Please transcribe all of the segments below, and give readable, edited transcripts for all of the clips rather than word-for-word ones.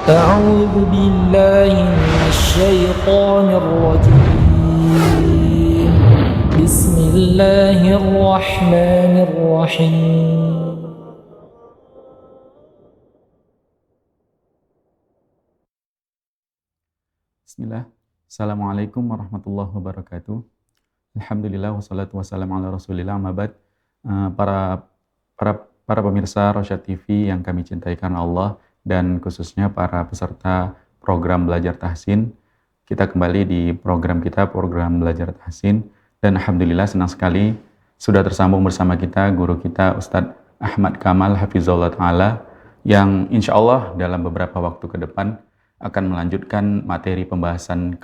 أعوذ بالله من الشيطان الرجيم بسم الله الرحمن الرحيم Bismillah. Assalamualaikum warahmatullahi wabarakatuh. Alhamdulillah wassalatu wassalamu ala Rasulillah. Mabad para para pemirsa Rosyad TV yang kami cintai karena Allah dan khususnya para peserta program Belajar Tahsin. Kita kembali di program Belajar Tahsin, dan alhamdulillah senang sekali sudah tersambung bersama kita guru kita Ustadz Ahmad Kamal Hafizahullah Ta'ala, yang insya Allah dalam beberapa waktu ke depan akan melanjutkan materi pembahasan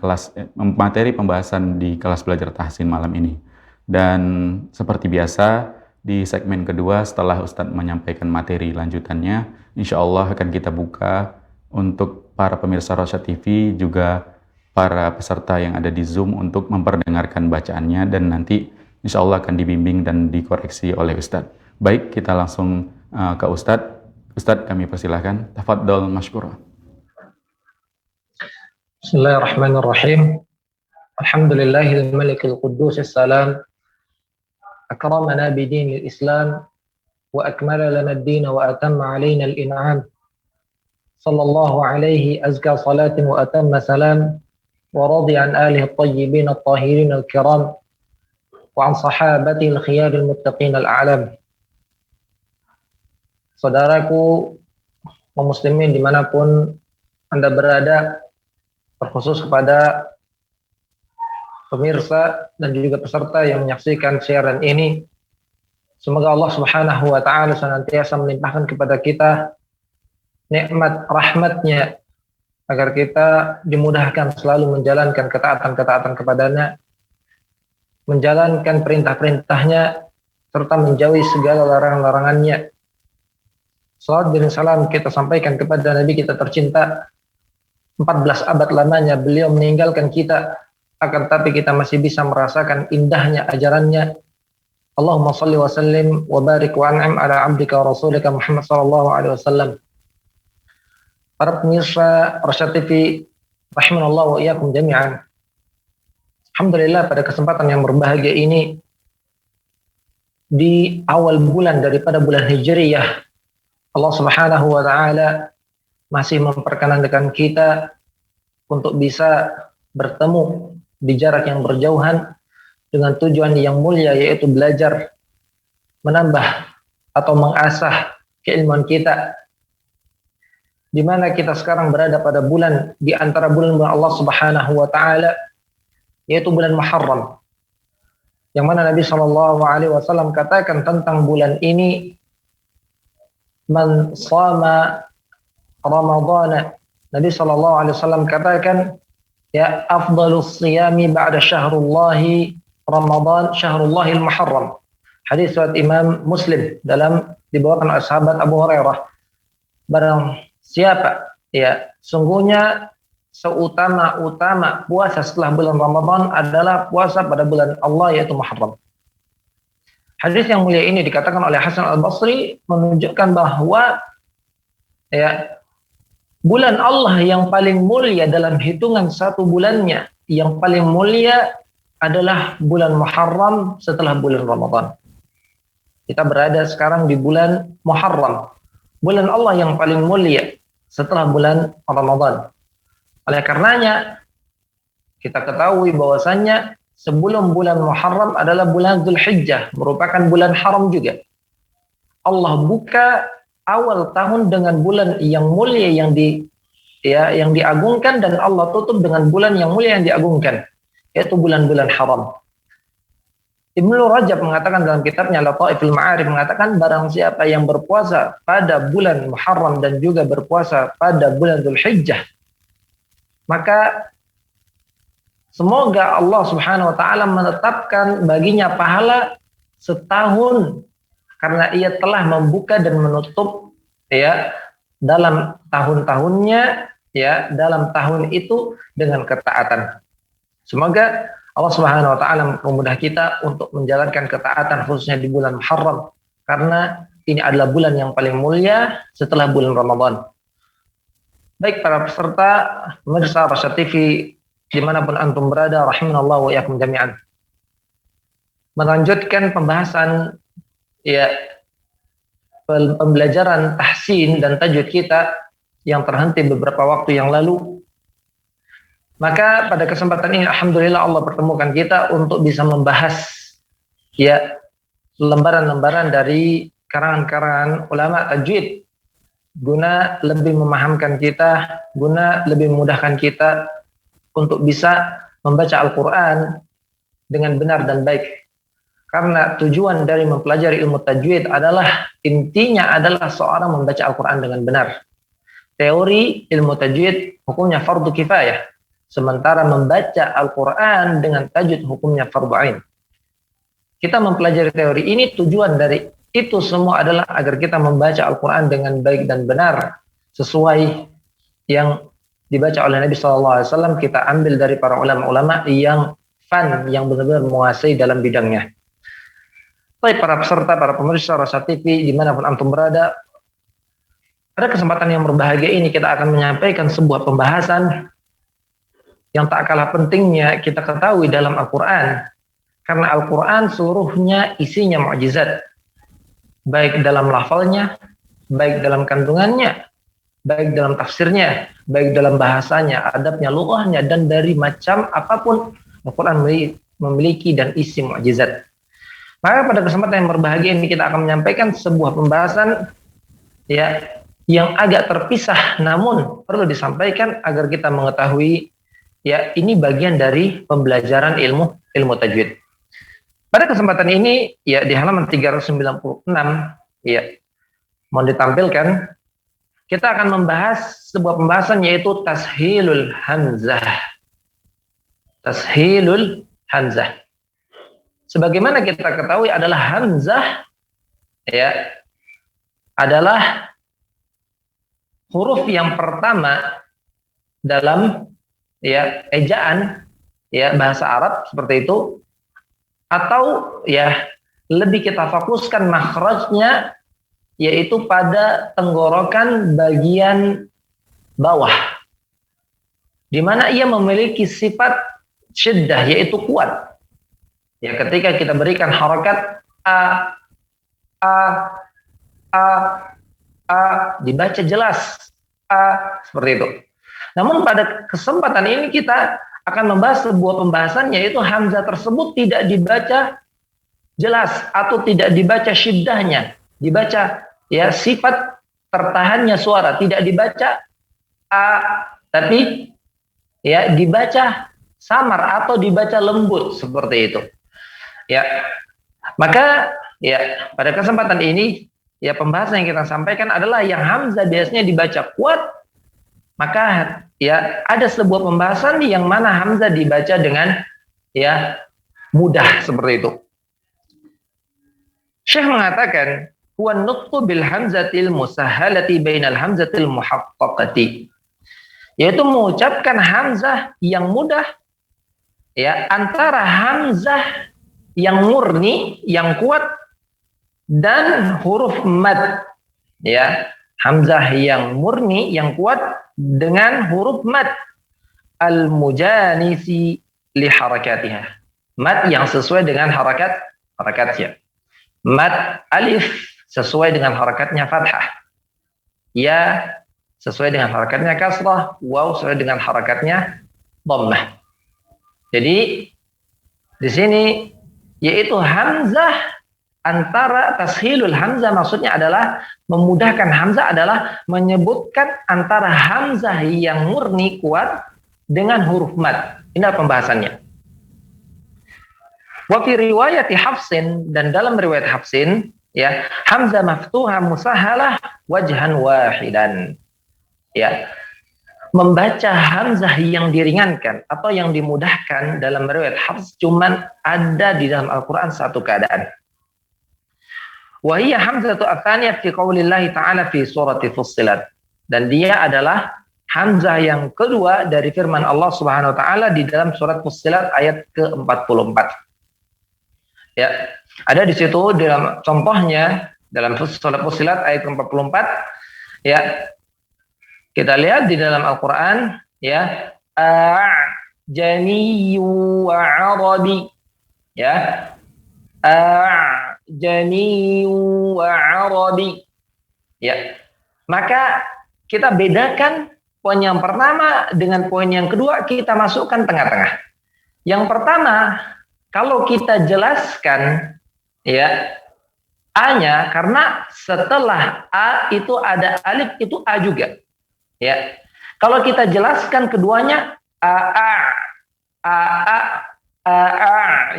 di kelas Belajar Tahsin malam ini. Dan seperti biasa, di segmen kedua setelah Ustadz menyampaikan materi lanjutannya, insya Allah akan kita buka untuk para pemirsa Rosyad TV, juga para peserta yang ada di Zoom untuk memperdengarkan bacaannya, dan nanti insya Allah akan dibimbing dan dikoreksi oleh Ustadz. Baik, kita langsung ke Ustadz. Ustadz, kami persilahkan. Tafadhol mashkura. Bismillahirrahmanirrahim. Alhamdulillahil malikil quddus salam. Akramana bidinil Islam wa akmala lana ad-din wa atamma alaina al-in'am. Sallallahu alaihi azka salatin wa atamma salam, wa radi an alihi at-tayyibin at-tahirin al-kiram wa an sahabati al-khiyar al-muttaqin al-a'lam. Saudaraku kaum muslimin dimanapun Anda berada, terkhusus kepada pemirsa dan juga peserta yang menyaksikan siaran ini, semoga Allah Subhanahu wa Ta'ala senantiasa melimpahkan kepada kita nikmat rahmatnya, agar kita dimudahkan selalu menjalankan ketaatan-ketaatan kepadanya, menjalankan perintah-perintahnya, serta menjauhi segala larangan-larangannya. Salawat dan salam kita sampaikan kepada Nabi kita tercinta. 14 abad lamanya beliau meninggalkan kita, akan tapi kita masih bisa merasakan indahnya ajarannya. Allahumma salli wa sallim wa barik wa an'am ala abdika wa rasulika Muhammad sallallahu alaihi wasallam. Para pemirsa Rosyad TV rahimanallah wa iyyakum jami'an. Alhamdulillah, pada kesempatan yang berbahagia ini, di awal bulan daripada bulan Hijriyah, Allah Subhanahu wa Ta'ala masih memperkenankan kita untuk bisa bertemu di jarak yang berjauhan dengan tujuan yang mulia, yaitu belajar, menambah atau mengasah keilmuan kita. Di mana kita sekarang berada pada bulan di antara bulan-bulan Allah Subhanahu wa Ta'ala, yaitu bulan Muharram, yang mana Nabi Shallallahu Alaihi Wasallam katakan tentang bulan ini, man shama Ramadhan, Nabi sallallahu alaihi wasallam katakan, ya afdalus siyami ba'da syahrullahi Ramadan syahrullahil muharram. Hadis riwayat Imam Muslim dalam dibawakan oleh sahabat Abu Hurairah. Barang siapa, ya, sungguhnya seutama-utama puasa setelah bulan Ramadan adalah puasa pada bulan Allah, yaitu Muharram. Hadis yang mulia ini dikatakan oleh Hasan Al-Basri menunjukkan bahwa, ya, bulan Allah yang paling mulia dalam hitungan satu bulannya, yang paling mulia adalah bulan Muharram setelah bulan Ramadan. Kita berada sekarang di bulan Muharram, bulan Allah yang paling mulia setelah bulan Ramadan. Oleh karenanya, kita ketahui bahwasannya sebelum bulan Muharram adalah bulan Dzulhijjah, merupakan bulan haram juga. Allah buka awal tahun dengan bulan yang mulia yang diagungkan, dan Allah tutup dengan bulan yang mulia yang diagungkan, yaitu bulan-bulan haram. Ibnu Rajab mengatakan dalam kitabnya Lataiful Ma'arif, mengatakan barang siapa yang berpuasa pada bulan Muharram dan juga berpuasa pada bulan Dzulhijjah, maka semoga Allah Subhanahu wa Ta'ala menetapkan baginya pahala setahun, karena ia telah membuka dan menutup, ya, dalam tahun-tahunnya, ya, dalam tahun itu dengan ketaatan. Semoga Allah Subhanahu wa Ta'ala memudah kita untuk menjalankan ketaatan khususnya di bulan Muharram, karena ini adalah bulan yang paling mulia setelah bulan Ramadan. Baik para peserta pemirsa Rasyad TV dimanapun antum berada, rahimanallah wa iyyakum jami'an. Melanjutkan pembahasan ya pembelajaran tahsin dan tajwid kita yang terhenti beberapa waktu yang lalu. Maka pada kesempatan ini alhamdulillah Allah pertemukan kita untuk bisa membahas ya lembaran-lembaran dari karangan-karangan ulama tajwid guna lebih memahamkan kita, guna lebih memudahkan kita untuk bisa membaca Al-Qur'an dengan benar dan baik. Karena tujuan dari mempelajari ilmu tajwid adalah intinya adalah seorang membaca Al-Qur'an dengan benar. Teori ilmu tajwid hukumnya fardu kifayah, sementara membaca Al-Qur'an dengan tajwid hukumnya fardu ain. Kita mempelajari teori ini, tujuan dari itu semua adalah agar kita membaca Al-Quran dengan baik dan benar sesuai yang dibaca oleh Nabi SAW. Kita ambil dari para ulama-ulama yang yang benar-benar menguasai dalam bidangnya. Baik para peserta, para pemirsa Rasyad TV dimanapun antum berada, pada kesempatan yang berbahagia ini kita akan menyampaikan sebuah pembahasan yang tak kalah pentingnya kita ketahui dalam Al-Quran. Karena Al-Quran seluruhnya isinya mukjizat, baik dalam lafalnya, baik dalam kandungannya, baik dalam tafsirnya, baik dalam bahasanya, adabnya, lughahnya, dan dari macam apapun Al-Quran memiliki dan isi mukjizat. Maka pada kesempatan yang berbahagia ini kita akan menyampaikan sebuah pembahasan ya yang agak terpisah, namun perlu disampaikan agar kita mengetahui ya ini bagian dari pembelajaran ilmu tajwid. Pada kesempatan ini ya di halaman 396 ya mau ditampilkan, kita akan membahas sebuah pembahasan yaitu tashilul hamzah. Tashilul hamzah. Sebagaimana kita ketahui adalah hamzah ya adalah huruf yang pertama dalam ya ejaan ya bahasa Arab seperti itu. Atau ya lebih kita fokuskan makhrajnya yaitu pada tenggorokan bagian bawah, di mana ia memiliki sifat syiddah yaitu kuat. Ya ketika kita berikan harakat a dibaca jelas seperti itu. Namun pada kesempatan ini kita akan membahas sebuah pembahasan yaitu hamzah tersebut tidak dibaca jelas atau tidak dibaca syiddahnya, dibaca ya sifat tertahannya suara, tidak dibaca tapi ya dibaca samar atau dibaca lembut seperti itu. Ya. Maka ya pada kesempatan ini ya pembahasan yang kita sampaikan adalah yang hamzah biasanya dibaca kuat, maka ya ada sebuah pembahasan yang mana hamzah dibaca dengan ya mudah seperti itu. Syekh mengatakan huwa nutqu bil hamzatil musahhalati bainal hamzatil muhaqqaqati, yaitu mengucapkan hamzah yang mudah ya antara hamzah yang murni yang kuat dan huruf mad ya. Hamzah yang murni yang kuat dengan huruf mad al-mujanisi li harakatiha, mad yang sesuai dengan harakatnya. Mad alif sesuai dengan harakatnya fathah, ya sesuai dengan harakatnya kasrah, waw sesuai dengan harakatnya dhammah. Jadi di sini yaitu hamzah antara tashilul hamzah maksudnya adalah memudahkan hamzah adalah menyebutkan antara hamzah yang murni kuat dengan huruf mad. Ini pembahasannya. Wa fi riwayati Hafsin, dan dalam riwayat Hafsin ya hamzah maftuha musahalah wajhan wahidan. Ya. Membaca hamzah yang diringankan atau yang dimudahkan dalam riwayat Hafs cuman ada di dalam Al-Qur'an satu keadaan. Wa hiya hamzatu ats-tsaniyah fi qaulillahi ta'ala fi surati Fussilat. Dan dia adalah hamzah yang kedua dari firman Allah Subhanahu wa taala di dalam surat Fussilat ayat ke-44. Ya, ada di situ dalam contohnya dalam surat Fussilat ayat ke-44 ya. Kita lihat di dalam Al-Qur'an ya, a'jamiyyu wa 'arabi. Ya. A'jamiyyu wa 'arabi. Ya. Maka kita bedakan poin yang pertama dengan poin yang kedua, kita masukkan tengah-tengah. Yang pertama, kalau kita jelaskan ya A-nya, karena setelah A itu ada alif, itu A juga. Ya. Kalau kita jelaskan keduanya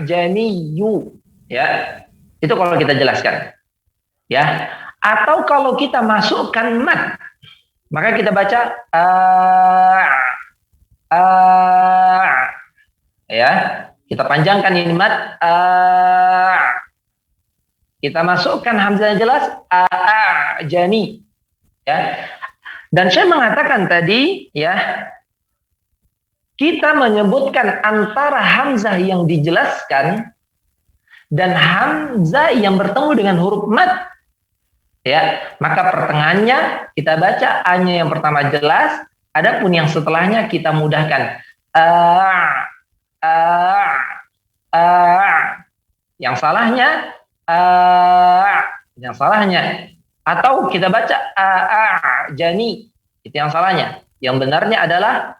jamiyyu ya. Itu kalau kita jelaskan. Ya. Atau kalau kita masukkan mad, maka kita baca ya. Kita panjangkan ini mad kita masukkan hamzah jelas jani ya. Dan saya mengatakan tadi ya, kita menyebutkan antara hamzah yang dijelaskan dan hamzah yang bertemu dengan huruf mad ya, maka pertengahannya kita baca A-nya yang pertama jelas, adapun yang setelahnya kita mudahkan yang salahnya atau kita baca jani, itu yang salahnya. Yang benarnya adalah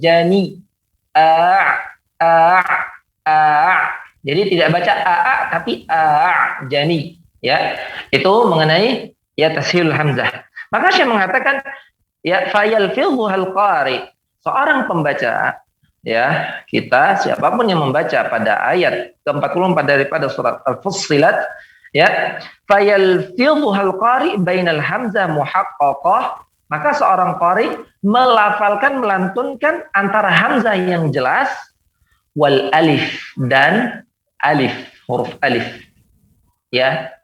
jani jadi tidak baca tapi jani ya. Itu mengenai ya tashilul hamzah. Maka saya mengatakan ya fayalfidhu al-qari, seorang pembaca ya, kita siapapun yang membaca pada ayat ke-44 daripada surat Al-Fussilat ya, fayalfidhuhal qari bainal hamzah muhaqqaqah, maka seorang qari melafalkan, melantunkan antara hamzah yang jelas wal alif dan alif, huruf alif ya.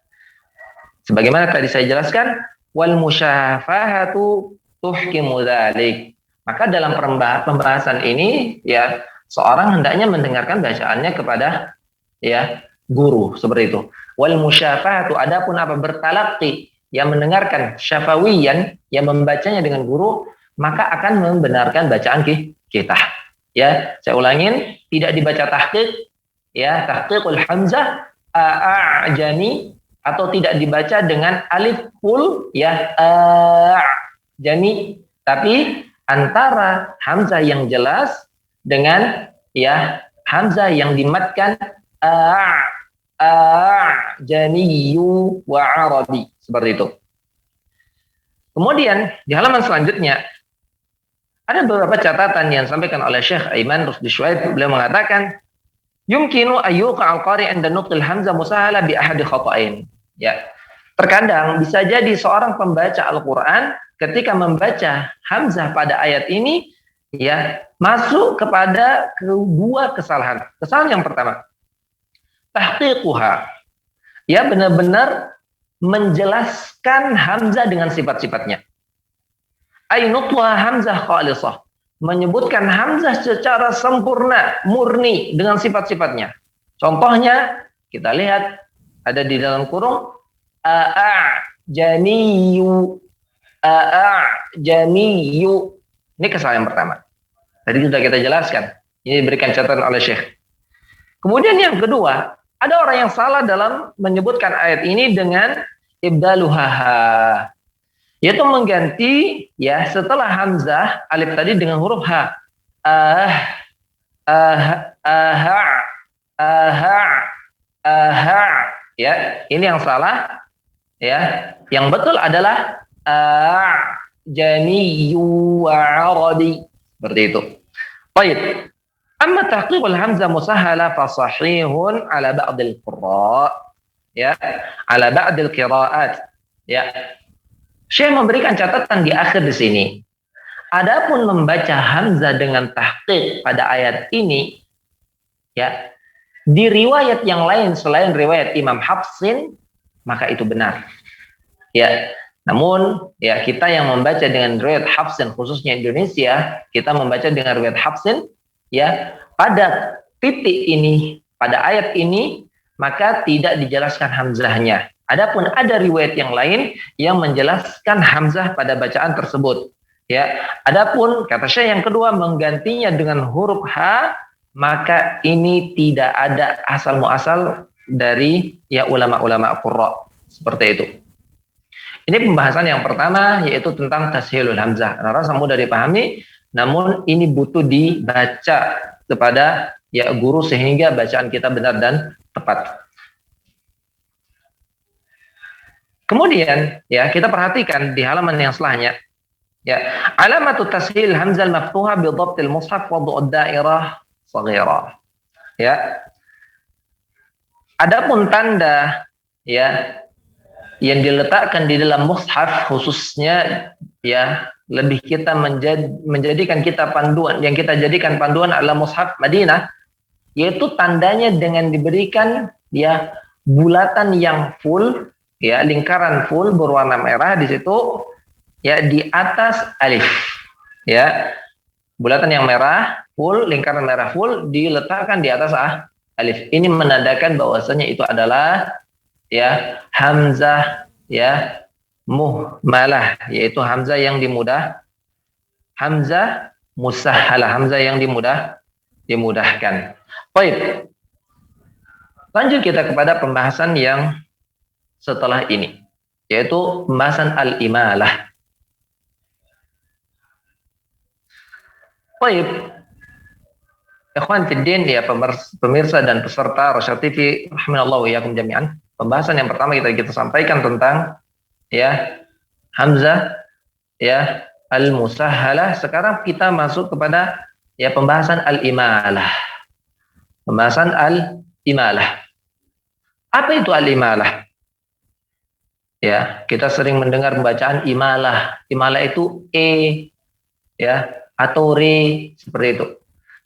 Sebagaimana tadi saya jelaskan, wal musyafahatu tuhkimu dzalik. Maka dalam pembahasan ini ya, seorang hendaknya mendengarkan bacaannya kepada ya guru, seperti itu. Wal musyafahatu, adapun apa bertalaqi, yang mendengarkan syafawiyan, yang membacanya dengan guru, maka akan membenarkan bacaan kita. Ya, saya ulangin, tidak dibaca tahqiq ya, tahqiqul hamzah a'jani, atau tidak dibaca dengan alif full ya jani, tapi antara hamzah yang jelas dengan ya hamzah yang dimatkan janiyyu wa arabi, seperti itu. Kemudian di halaman selanjutnya ada beberapa catatan yang disampaikan oleh Syekh Aiman Rusdi Syuaib. Beliau mengatakan yumkinu ayyuqa al-qari 'inda nuqil hamzah musahala bi ahadi khata'in. Ya. Terkadang bisa jadi seorang pembaca Al-Qur'an ketika membaca hamzah pada ayat ini ya masuk kepada kedua kesalahan. Kesalahan yang pertama, tahqiquha. Ya, benar-benar menjelaskan hamzah dengan sifat-sifatnya. Ainutwa hamzah khalisah, menyebutkan hamzah secara sempurna, murni dengan sifat-sifatnya. Contohnya kita lihat ada di dalam kurung janiyyu, janiyyu. Ini kesalahan yang pertama. Tadi sudah kita jelaskan. Ini diberikan catatan oleh Syekh. Kemudian yang kedua, ada orang yang salah dalam menyebutkan ayat ini dengan ibdaluhaha, yaitu mengganti ya setelah hamzah alif tadi dengan huruf ha. Ya, ini yang salah. Ya, yang betul adalah janiyyu wa arabi, seperti itu. Baik. Amma tahqiqul hamzah musahala fa sahihun ala ba'dil qurra, ya, ala ba'dil qiraat. Ya. Syekh memberikan catatan di akhir di sini. Adapun membaca hamzah dengan tahqiq pada ayat ini ya, di riwayat yang lain selain riwayat Imam Hafsin, maka itu benar. Ya. Namun ya, kita yang membaca dengan riwayat Hafsin, khususnya Indonesia, kita membaca dengan riwayat Hafsin ya, pada titik ini, pada ayat ini, maka tidak dijelaskan hamzahnya. Adapun ada riwayat yang lain yang menjelaskan hamzah pada bacaan tersebut. Ya, adapun kata Syekh yang kedua menggantinya dengan huruf H, maka ini tidak ada asal muasal dari ya ulama-ulama qurra seperti itu. Ini pembahasan yang pertama, yaitu tentang tashilul hamzah. Rasa mudah dipahami, namun ini butuh dibaca kepada ya guru sehingga bacaan kita benar dan tepat. Kemudian ya kita perhatikan di halaman yang setelahnya. Ya, alamatut tashil hamzah maftuha bi dhabtil mushaf wa du'ud dairah shaghira. Ya. Adapun tanda ya yang diletakkan di dalam mushaf khususnya ya lebih kita menjadikan kita panduan, yang kita jadikan panduan adalah mushaf Madinah, yaitu tandanya dengan diberikan ya bulatan yang full ya, lingkaran full berwarna merah di situ ya di atas alif ya, bulatan yang merah full, lingkaran merah full diletakkan di atas alif. Ini menandakan bahwasanya itu adalah ya hamzah ya muhmalah, yaitu hamzah yang hamzah musahhalah, hamzah yang dimudahkan. Baik. Lanjut kita kepada pembahasan yang setelah ini, yaitu pembahasan al-imalah. Baik. Ikhwan fiddin ya pemirsa dan peserta Rosyad TV rahimanallahu wa iyyakum jami'an. Pembahasan yang pertama kita sampaikan tentang ya hamzah ya al-musahhalah. Sekarang kita masuk kepada ya pembahasan al-imalah. Pembahasan al-imalah. Apa itu al-imalah? Ya, kita sering mendengar bacaan imalah. Imalah itu ya atau re seperti itu.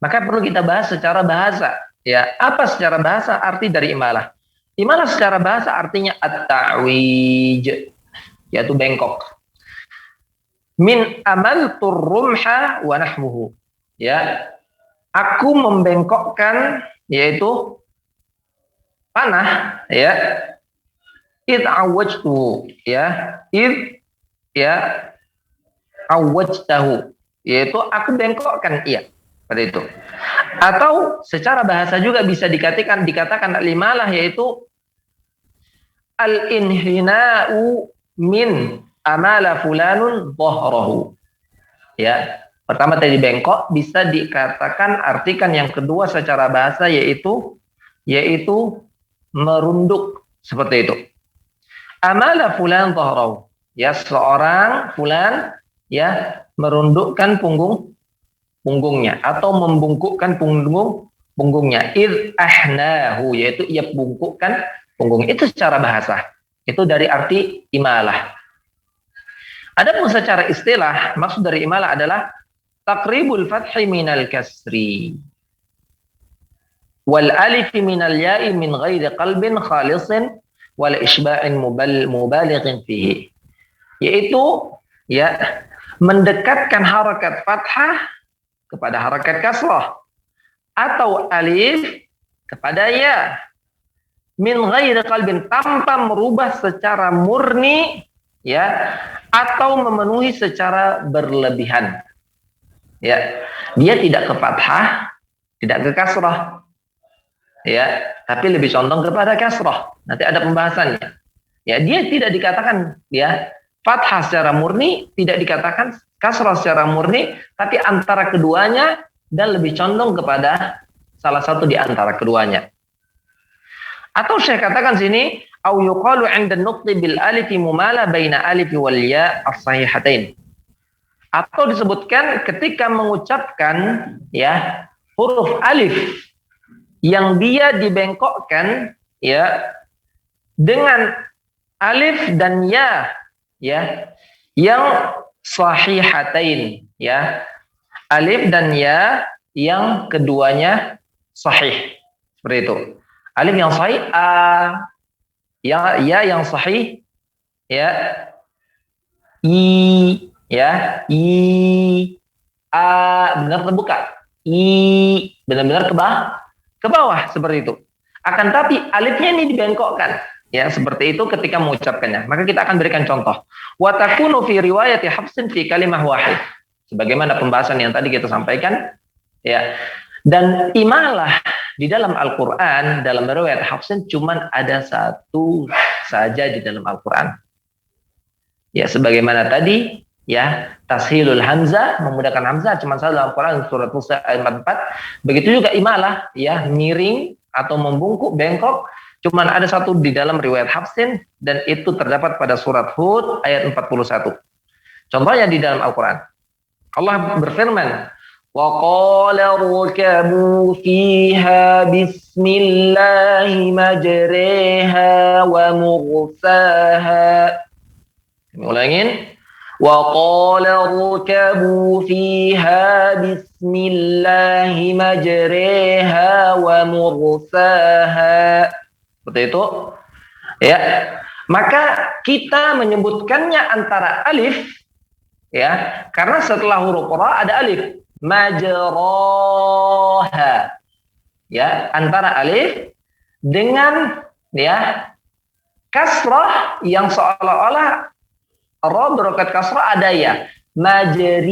Maka perlu kita bahas secara bahasa. Ya, apa secara bahasa arti dari imalah? Imalah secara bahasa artinya at-ta'wij, yaitu bengkok. Min amaltur rumha wa nahmuhu. Ya, aku membengkokkan yaitu panah ya. Id awajtu ya. Id ya awajtahu, yaitu aku bengkokkan iya. Pada itu. Atau secara bahasa juga bisa dikatakan al-imalah, yaitu al-inhina'u min amala fulanun dhahrahu. Ya, pertama tadi bengkok, bisa dikatakan artikan yang kedua secara bahasa yaitu merunduk seperti itu. Amala fulan dhahrahu. Ya, seorang fulan ya merundukkan punggungnya atau membungkukkan punggungnya. Id ahnahu, yaitu ia bungkukkan punggungnya. Itu secara bahasa. Itu dari arti imalah. Adapun secara istilah, maksud dari imalah adalah taqribul fathi minal kasri wal alif minal ya'i min ghairi qalbin khalisin wal isba'in mubalighin fihi. Yaitu ya mendekatkan harakat fathah kepada harakat kasrah atau alif kepada ya min ghairi qalbin, tanpa merubah secara murni ya atau memenuhi secara berlebihan. Ya, dia tidak ke fathah, tidak ke kasrah. Ya, tapi lebih condong kepada kasrah. Nanti ada pembahasannya. Ya, dia tidak dikatakan ya fathah secara murni, tidak dikatakan kasrah secara murni, tapi antara keduanya dan lebih condong kepada salah satu di antara keduanya. Atau saya katakan sini, au yuqalu 'inda an-nutqi bil alif mumala baina alif wal ya as-sahihatain. Atau disebutkan ketika mengucapkan ya huruf alif yang dia dibengkokkan ya dengan alif dan ya yang sahihatain ya, alif dan ya yang keduanya sahih, seperti itu. Alif yang sahih ya yang sahih ya benar terbuka, benar-benar ke bawah seperti itu. Akan tapi alifnya ini dibengkokkan Ya, seperti itu ketika mengucapkannya. Maka kita akan berikan contoh. Wa takunu fi riwayati Hafsin fi kalimah wahid. Sebagaimana pembahasan yang tadi kita sampaikan, ya. Dan imalah di dalam Al-Qur'an dalam riwayat Hafsin cuman ada satu saja di dalam Al-Qur'an. Ya, sebagaimana tadi, ya, tashilul hamzah, memudahkan hamzah cuma satu dalam Al-Qur'an surat Musa ayat 44. Begitu juga imalah, ya, miring atau membungkuk, bengkok, cuman ada satu di dalam riwayat Hafsin dan itu terdapat pada surat Hud ayat 41. Contohnya di dalam Al-Qur'an. Allah berfirman, "Wa qala rukabu fiha bismillahi majriha wa mursaha." Kami ulangin. Wa qala rukabu fiha bismillahi majriha wa mursaha. Seperti itu. Ya. Maka kita menyebutkannya antara alif, ya, karena setelah huruf ra ada alif. Majroha, ya, antara alif dengan, ya, kasrah yang seolah-olah ra berokat kasrah ada ya. Majriha,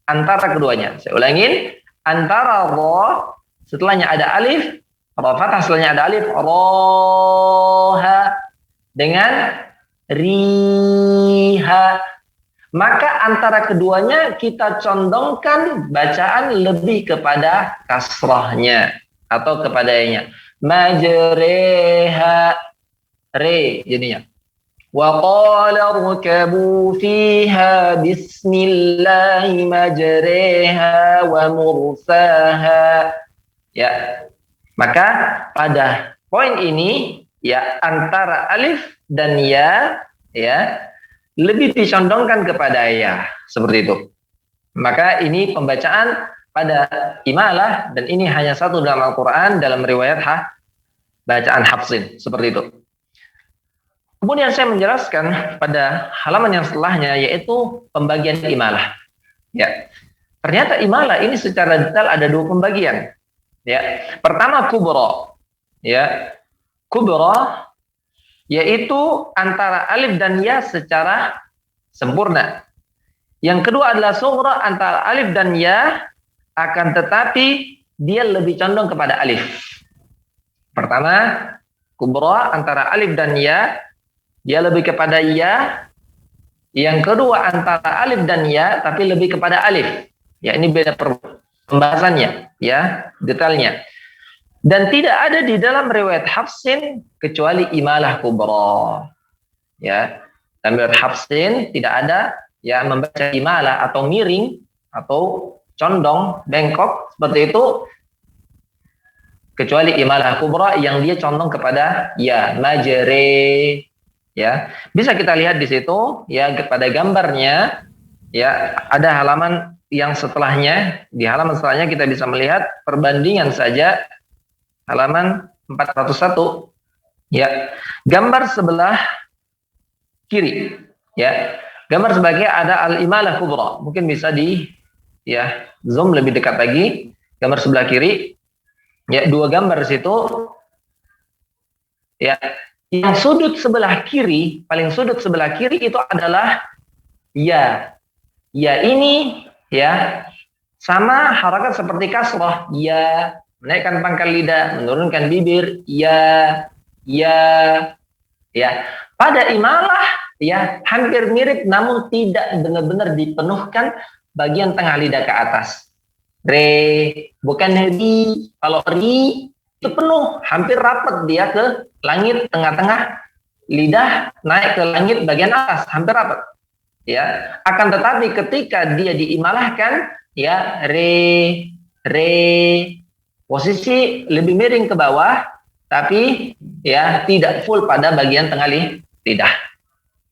antara keduanya. Saya ulangin, antara ra setelahnya ada alif, ra fathah setelahnya ada alif, roha dengan riha, maka antara keduanya kita condongkan bacaan lebih kepada kasrahnya atau kepadanya. Majreha, re jadinya. Wa qala rukabu fiha bismillahi majreha wa mursaha. Ya. Maka pada poin ini, ya, antara alif dan ya, ya, lebih dicondongkan kepada ya, seperti itu. Maka ini pembacaan pada imalah dan ini hanya satu dalam Al-Qur'an dalam riwayat bacaan Hafsin, seperti itu. Kemudian saya menjelaskan pada halaman yang setelahnya yaitu pembagian imalah. Ya. Ternyata imalah ini secara detail ada dua pembagian. Ya. Pertama kubra. Ya. Kubra yaitu antara alif dan ya secara sempurna. Yang kedua adalah sughra, antara alif dan ya akan tetapi dia lebih condong kepada alif. Pertama, kubra antara alif dan ya, dia lebih kepada ya. Yang kedua antara alif dan ya tapi lebih kepada alif. Ya, ini beda pembahasannya, ya, detailnya. Dan tidak ada di dalam riwayat Hafsin kecuali imalah kubra. Ya, dalam riwayat Hafsin tidak ada, ya, membaca imalah atau miring atau condong, bengkok seperti itu kecuali imalah kubra yang dia condong kepada ya, majre. Ya, bisa kita lihat di situ, ya, pada gambarnya, ya, ada halaman yang setelahnya. Di halaman setelahnya kita bisa melihat perbandingan saja. Halaman 401, ya, gambar sebelah kiri, ya, gambar sebagai ada al-imalah kubra. Mungkin bisa di, ya, zoom lebih dekat lagi. Gambar sebelah kiri, ya, dua gambar di situ, ya, yang sudut sebelah kiri, paling sudut sebelah kiri itu adalah ya, ya ini, ya, sama harakat seperti kasrah, ya, menaikkan pangkal lidah, menurunkan bibir, ya, ya. Pada imalah, ya, hampir mirip namun tidak benar-benar dipenuhkan bagian tengah lidah ke atas. Re, bukan ri. Kalau ri itu penuh, hampir rapat dia ke langit tengah-tengah lidah, naik ke langit bagian atas, hampir rapat. Ya, akan tetapi ketika dia diimalahkan, ya, re, posisi lebih miring ke bawah, tapi, ya, tidak full pada bagian tengah lidah.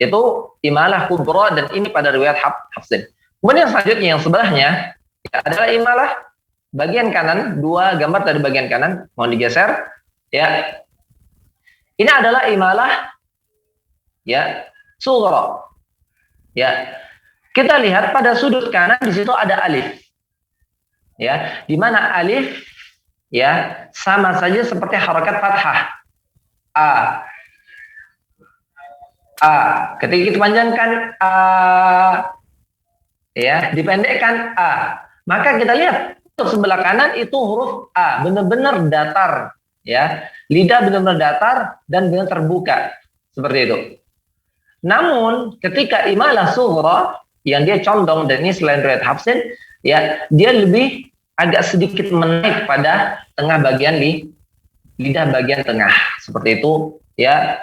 Itu imalah kubra dan ini pada riwayat Hafsin. Kemudian selanjutnya yang sebelahnya, ya, adalah imalah bagian kanan, dua gambar dari bagian kanan, mohon digeser. Ya, ini adalah imalah, ya, sughra. Ya, kita lihat pada sudut kanan di situ ada alif. Ya, di mana alif, ya sama saja seperti harokat fathah. A. A. Ketika kita panjangkan A, ya dipendekkan A. Maka kita lihat untuk sebelah kanan itu huruf A, benar-benar datar, ya. Lidah benar-benar datar dan benar terbuka. Seperti itu. Namun ketika imalah sughra yang dia condong, dan ini selain riwayat Hafsin, ya dia lebih agak sedikit menaik pada tengah bagian lidah bagian tengah. Seperti itu, ya.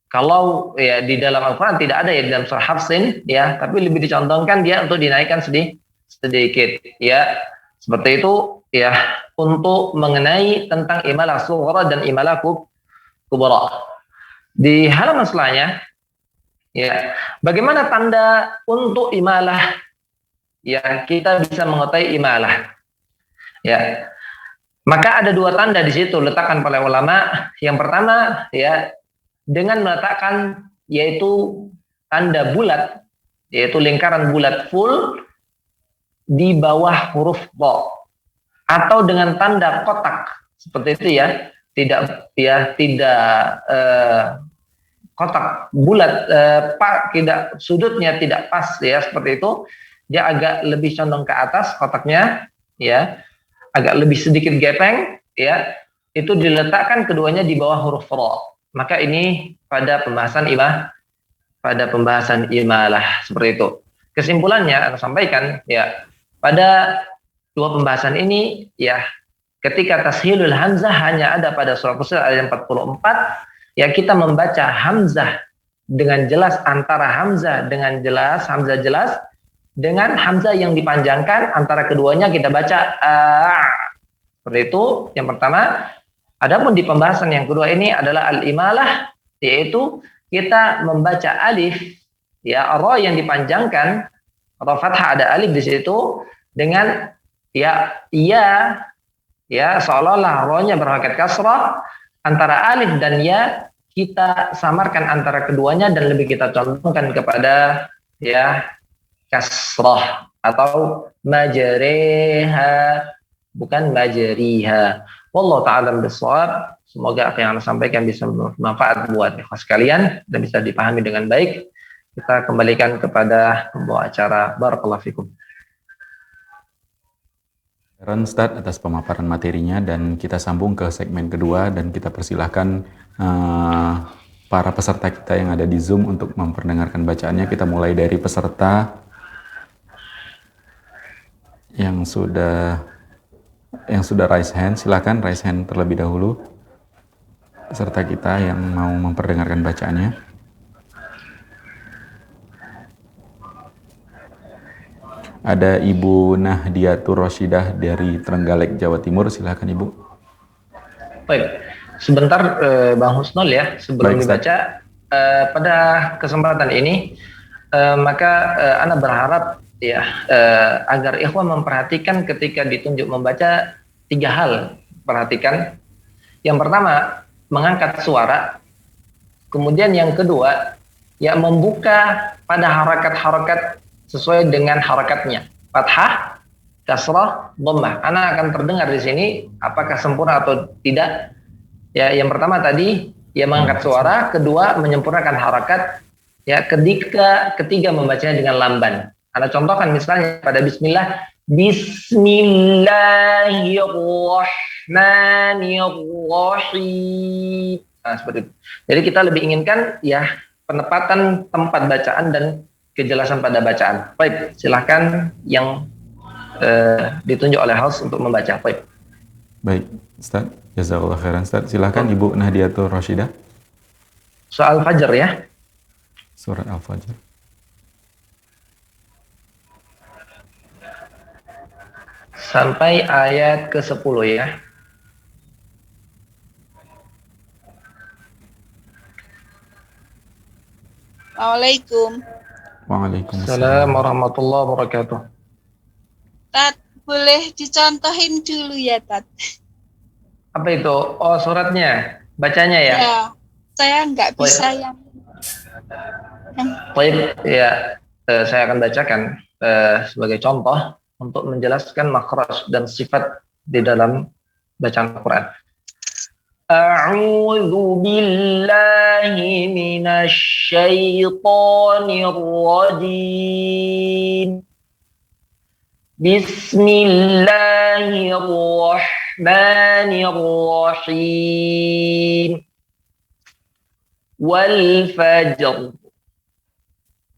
Kalau ya di dalam Al-Quran tidak ada ya di dalam surah Hafsin, ya, tapi lebih dicondongkan dia untuk dinaikkan sedikit, ya. Seperti itu, ya, untuk mengenai tentang imalah sughra dan imalah kubra. Di halaman selanjutnya, ya, bagaimana tanda untuk imalah? Ya, kita bisa mengetahui imalah. Ya, maka ada dua tanda di situ letakkan oleh ulama. Yang pertama, ya, dengan meletakkan yaitu tanda bulat, yaitu lingkaran bulat full di bawah huruf ba, atau dengan tanda kotak seperti itu, ya, tidak kotak bulat, tidak sudutnya tidak pas, ya, seperti itu, dia agak lebih condong ke atas kotaknya, ya, agak lebih sedikit gepeng, ya, itu diletakkan keduanya di bawah huruf ra. Maka ini pada pembahasan imalah seperti itu. Kesimpulannya saya sampaikan, ya, pada dua pembahasan ini, ya, ketika tashilul hamzah hanya ada pada surah Fussilat ayat 44, ya, kita membaca hamzah dengan jelas antara hamzah dengan jelas, hamzah jelas dengan hamzah yang dipanjangkan, antara keduanya kita baca seperti itu yang pertama. Adapun di pembahasan yang kedua ini adalah al-imalah, yaitu kita membaca alif, ya, ra yang dipanjangkan, ra fathah ada alif di situ, dengan ya seolah-olah ra-nya berharokat kasrah, antara alif dan ya kita samarkan antara keduanya dan lebih kita condongkan kepada ya kasrah atau majriha, bukan majriha. Wallahu ta'ala bissawab. Semoga apa yang Anda sampaikan bisa bermanfaat buat ikhwas sekalian dan bisa dipahami dengan baik. Kita kembalikan kepada pembawa acara. Barakallahu fikum. Ustaz atas pemaparan materinya, dan kita sambung ke segmen kedua dan kita persilahkan para peserta kita yang ada di Zoom untuk memperdengarkan bacaannya. Kita mulai dari peserta yang sudah raise hand. Silakan raise hand terlebih dahulu peserta kita yang mau memperdengarkan bacaannya. Ada Ibu Nahdiatur Rashidah dari Trenggalek, Jawa Timur. Silakan Ibu. Baik, sebentar Bang Husnul, ya, sebelum dibaca pada kesempatan ini, maka Ana berharap, ya, agar ikhwan memperhatikan ketika ditunjuk membaca 3 hal. Perhatikan. Yang pertama, mengangkat suara. Kemudian yang kedua, ya, membuka pada harakat-harakat sesuai dengan harakatnya. Fathah, kasrah, dhammah. Ana akan terdengar di sini apakah sempurna atau tidak. Ya, yang pertama tadi, ya, mengangkat suara, kedua menyempurnakan harakat, ya, ketiga membacanya dengan lamban. Anda contohkan misalnya pada bismillah, bismillahirrahmanirrahim. Nah, seperti itu. Jadi kita lebih inginkan, ya, penempatan tempat bacaan dan kejelasan pada bacaan. Baik, silahkan yang ditunjuk oleh host untuk membaca. Baik, Ustaz. Jazakallah khairan, Ustaz. Silahkan Ibu Nahdiatur Rashidah. Soal Fajr, ya. Surat Al-Fajr. Sampai ayat ke-10, ya. Waalaikumsalam. Waalaikumsalam warahmatullahi wabarakatuh. Tat, boleh dicontohin dulu ya, Tat? Apa itu? Oh, suratnya, bacanya, ya? Ya, saya nggak bisa yang Baik, ya, saya akan bacakan sebagai contoh untuk menjelaskan makhraj dan sifat di dalam bacaan Al-Quran. A'udzu billahi minasy syaithanir rajim. Bismillahirrahmanirrahim. Wal fajr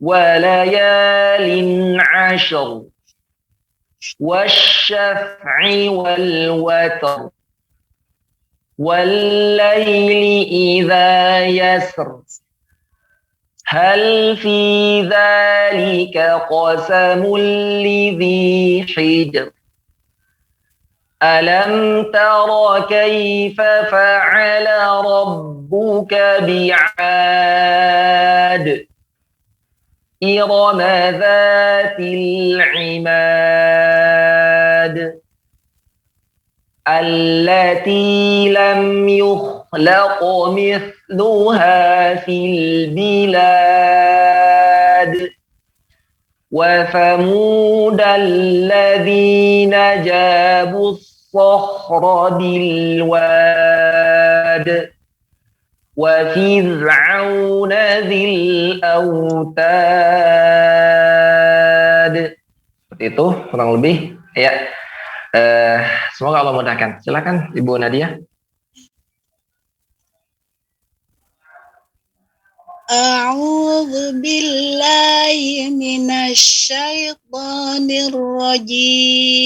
wa layalin 'ashr wasyaf'i wal watr wal laili idza yasr. Hal fi dzalika qasamul lidzi hijr. Alam tara kaifa fa'ala rabbuka bi'ad. Irama dzatil 'imad. Allati lam yukhlaq mithluha fil bilad. Wa thamud alladhina jabu as-sakhra bil wad. Wa fir'auna dzil autad. Seperti itu kurang lebih ya. Semoga Allah mudahkan. Silakan Ibu Nadia. A'udzu billahi minasy syaithanir rajim.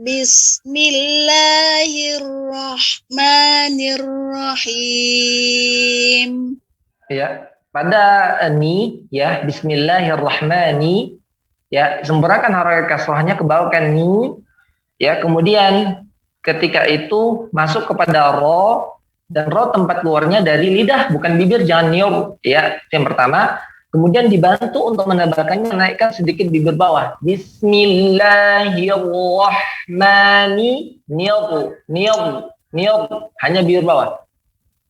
Bismillahirrahmanirrahim. Ya, pada ni ya, bismillahirrahmani ya, sempurnakan harakat kasrahnya ke bawah kan ni ya, kemudian ketika itu masuk kepada ro, dan ro tempat keluarnya dari lidah bukan bibir, jangan niur ya, yang pertama. Kemudian dibantu untuk menebalkannya, naikkan sedikit bibir bawah. Bismillahirrahmani niur hanya bibir bawah.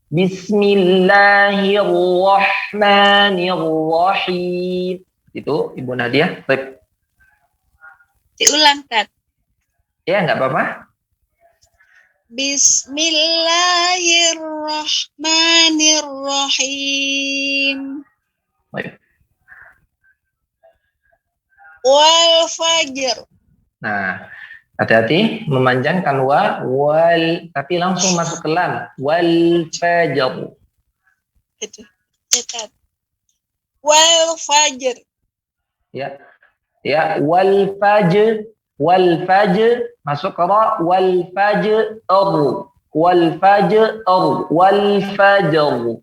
Bismillahirrahmanirrahim. Itu Ibu Nadia. Baik. Diulang, Tat. Ya, nggak apa-apa. Bismillahirrahmanirrahim. Baik. Wal fajr. Nah, hati-hati memanjangkan wal, tapi langsung masuk ke lam. Wal fajr. Itu. Ya, Tat. Wal fajr. Ya. Ya, wal fajr masuk ke ra, wal fajr wal fajr wal fajr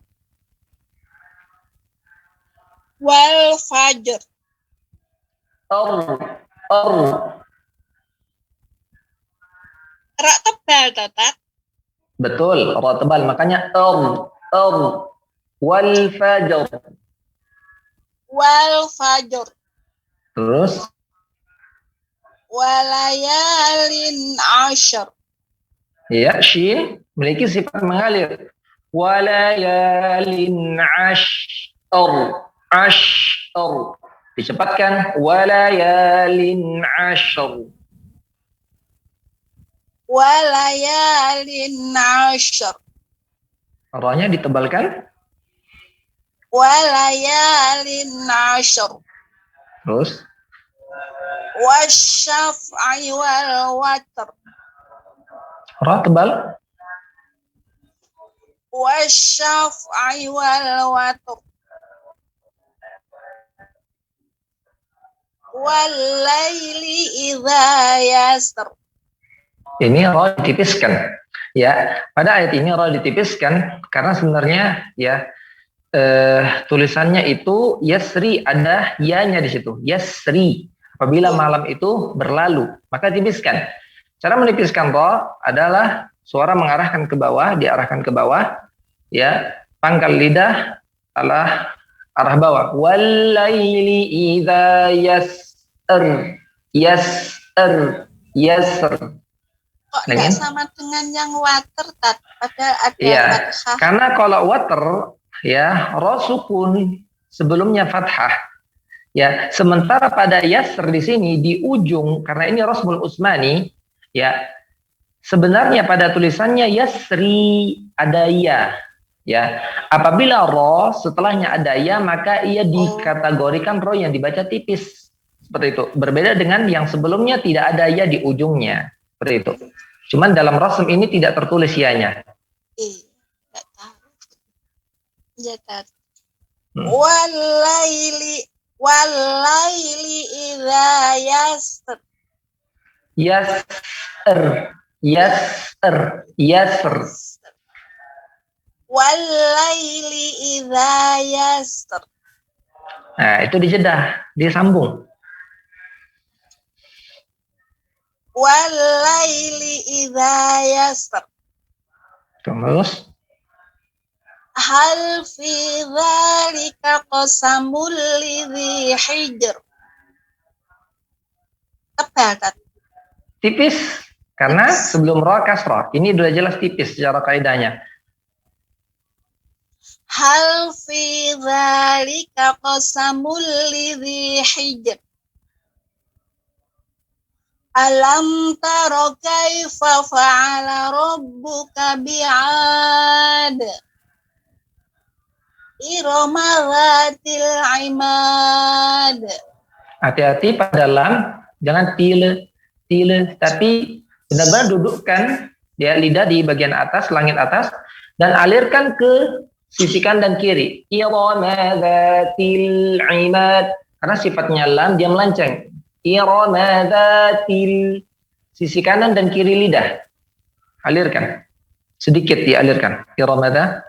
Wal fajr. Ra tebal, Tat. Betul, ra tebal, makanya wal fajr. Wal fajr. Terus Walayalin ashar. ya, shin memiliki sifat mengalir. Walayalin ashar. Dicepatkan walayalin ashar. Walayalin ashar. Ra-nya ditebalkan. Walayalin ashar. Terus Wasyaf'i wal watr. ra tebal. Wasyaf'i wal watr. Wal laili idza yasr. Ini ra ditipiskan. Ya, pada ayat ini ra ditipiskan karena sebenarnya ya tulisannya itu yasri, ada ya-nya di situ. Yasri. Apabila malam itu berlalu, maka tipiskan. Cara menipiskan ra adalah suara mengarahkan ke bawah, diarahkan ke bawah, ya, pangkal lidah adalah arah bawah. Wal laili idza yasr. Kok nggak sama dengan yang water, Tat? Padahal ada ya, fathah. karena kalau water ya, ra sukun sebelumnya fathah. Ya, sementara pada yasr di sini di ujung karena ini Rasmul Utsmani, ya. Sebenarnya pada tulisannya yasri ada ya. Ya, apabila ro setelahnya ada ya, maka ia dikategorikan ro yang dibaca tipis. Seperti itu. Berbeda dengan yang sebelumnya tidak ada ya di ujungnya. Seperti itu. Cuman dalam rasm ini tidak tertulis ya-nya. Enggak tahu. Jatat. Walaili idza yasr. Yasr. Walaili idza yasr. Nah, itu dijedah, disambung. Walaili idza yasr. Terus Hal fi dzalika qasamul lidzi hijr. Tebal, Tat. tipis karena sebelum ro kasroh. Ini sudah jelas tipis secara kaidahnya. Hal fi dzalika qasamul lidzi hijr. Alam tara kaifa fa'ala rabbuka bi'ad. Irama dzatil imad. Hati-hati pada lam, jangan tile, tapi benar-benar dudukkan ya lidah di bagian atas, langit atas, dan alirkan ke sisi kanan dan kiri. Irama dzatil imad. Karena sifatnya lam, dia melenceng. Irama dzatil, sisi kanan dan kiri lidah. Alirkan. Sedikit dialirkan. Irama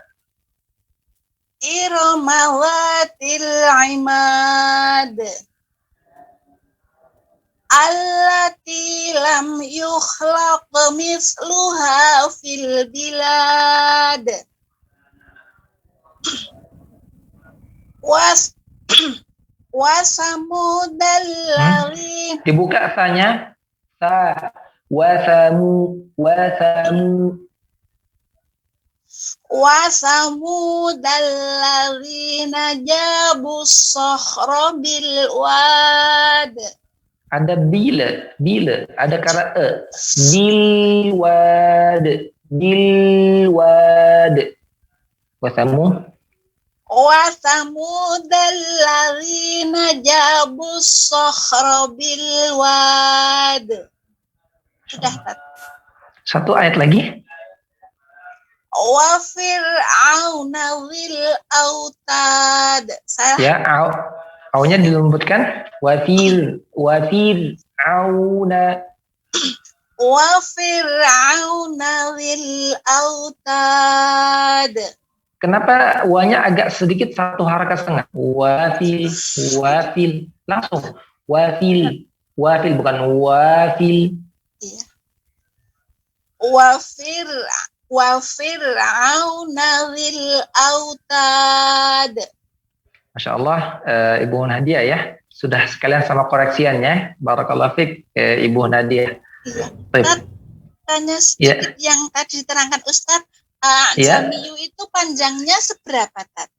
Dzatil imad. Allati lam yukhlaq misluha fil bilad. Wasamudal ladzi. Dibuka sanya. Wasamu. Wasamudal ladzina jabus sakhra bil wad. Ada bila, ada kata bilwad. Wasamudal ladzina jabus sakhra bil wad. Sudah, Tat. Satu ayat lagi. Wa fir'auna dzil autad. Ya, aunya dilembutkan. Wafir auna. Wa fir'auna dzil autad. Kenapa wanya agak sedikit satu harakat setengah? Wafil. Langsung. Wafil bukan wafil. Iya. Wa fir'auna dzil autad. Masya Allah, Ibu Nadia ya. Sudah sekalian sama koreksiannya. Barakallahu fiik, Ibu Nadia. Iya. Baik. Tanya sedikit yang tadi diterangkan Ustadz. Jamiyu itu panjangnya seberapa, Tat?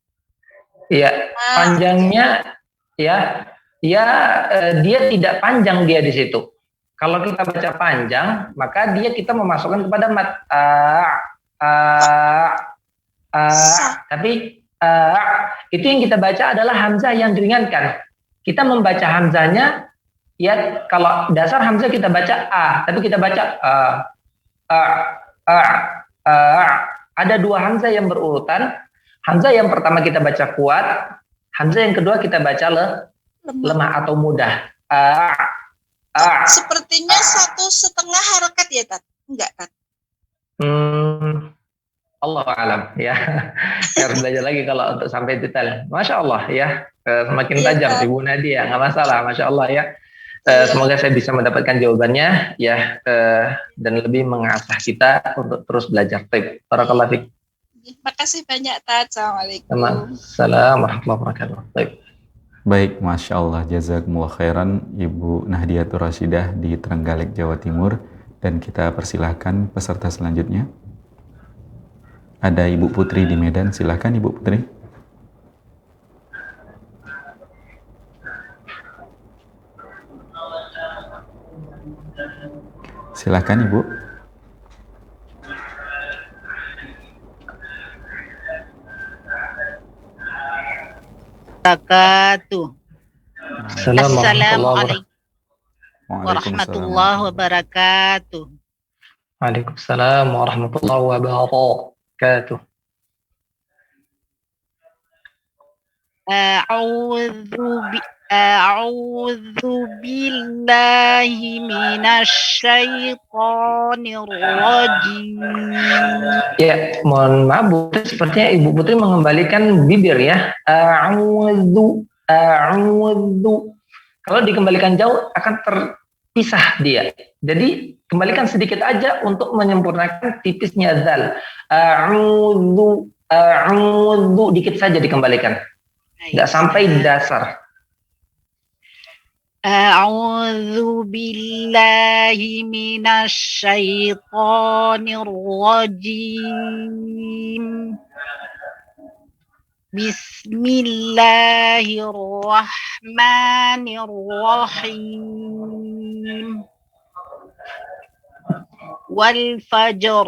Iya, panjangnya dia tidak panjang dia di situ. Kalau kita baca panjang, maka kita memasukkan kepada mat. Tapi itu yang kita baca adalah hamzah yang diringankan. Kita membaca hamzahnya, ya kalau dasar hamzah kita baca tapi kita baca ada dua hamzah yang berurutan. Hamzah yang pertama kita baca kuat, hamzah yang kedua kita baca lemah atau mudah. Sepertinya 1,5 harakat ya, Tat? Enggak, Tat? Allah alam ya. Harus belajar lagi kalau untuk sampai detail. Masya Allah ya. Semakin tajam Ibu Nadia, nggak masalah. Masya Allah ya. Semoga saya bisa mendapatkan jawabannya ya, dan lebih mengasah kita untuk terus belajar. Baik, barakallahu fiik. Makasih banyak, Tat. Assalamualaikum. Assalamualaikum warahmatullahi wabarakatuh. Baik, Masya Allah, jazakumullah khairan Ibu Nahdiatur Rasyidah di Trenggalek, Jawa Timur. Dan kita persilahkan peserta selanjutnya. Ada Ibu Putri di Medan, silahkan Ibu Putri. Silakan Ibu. Wabarakatuh. Assalamualaikum warahmatullahi wabarakatuh. Waalaikumsalam warahmatullahi wabarakatuh. A'udzu billahi minasyaitonir rajim. Ya, mohon maaf Bu, sepertinya Ibu Putri mengembalikan bibir ya. A'udzu. Kalau dikembalikan jauh akan terpisah dia. Jadi kembalikan sedikit aja untuk menyempurnakan tipisnya zal. A'udzu, dikit saja dikembalikan. Enggak sampai dasar. A'udzu billahi minasyaitonir rajim. Bismillahirrahmanirrahim. Wal fajr.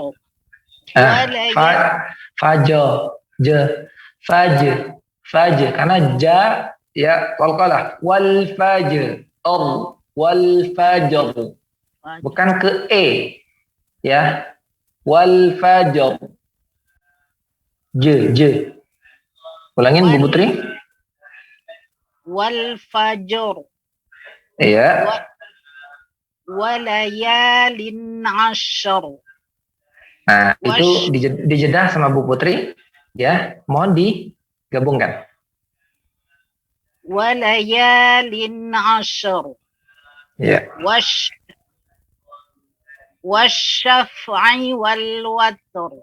Fajr karena ja ya qalqalah wal fajr wal fajr bukan ke ya wal fajr je ulangin Bu Putri wal fajr iya walayalin ashr. Nah itu dijedah sama Bu Putri ya, mohon digabungkan. Walayalin ashr. Ya. Wasyaf'i wal watr.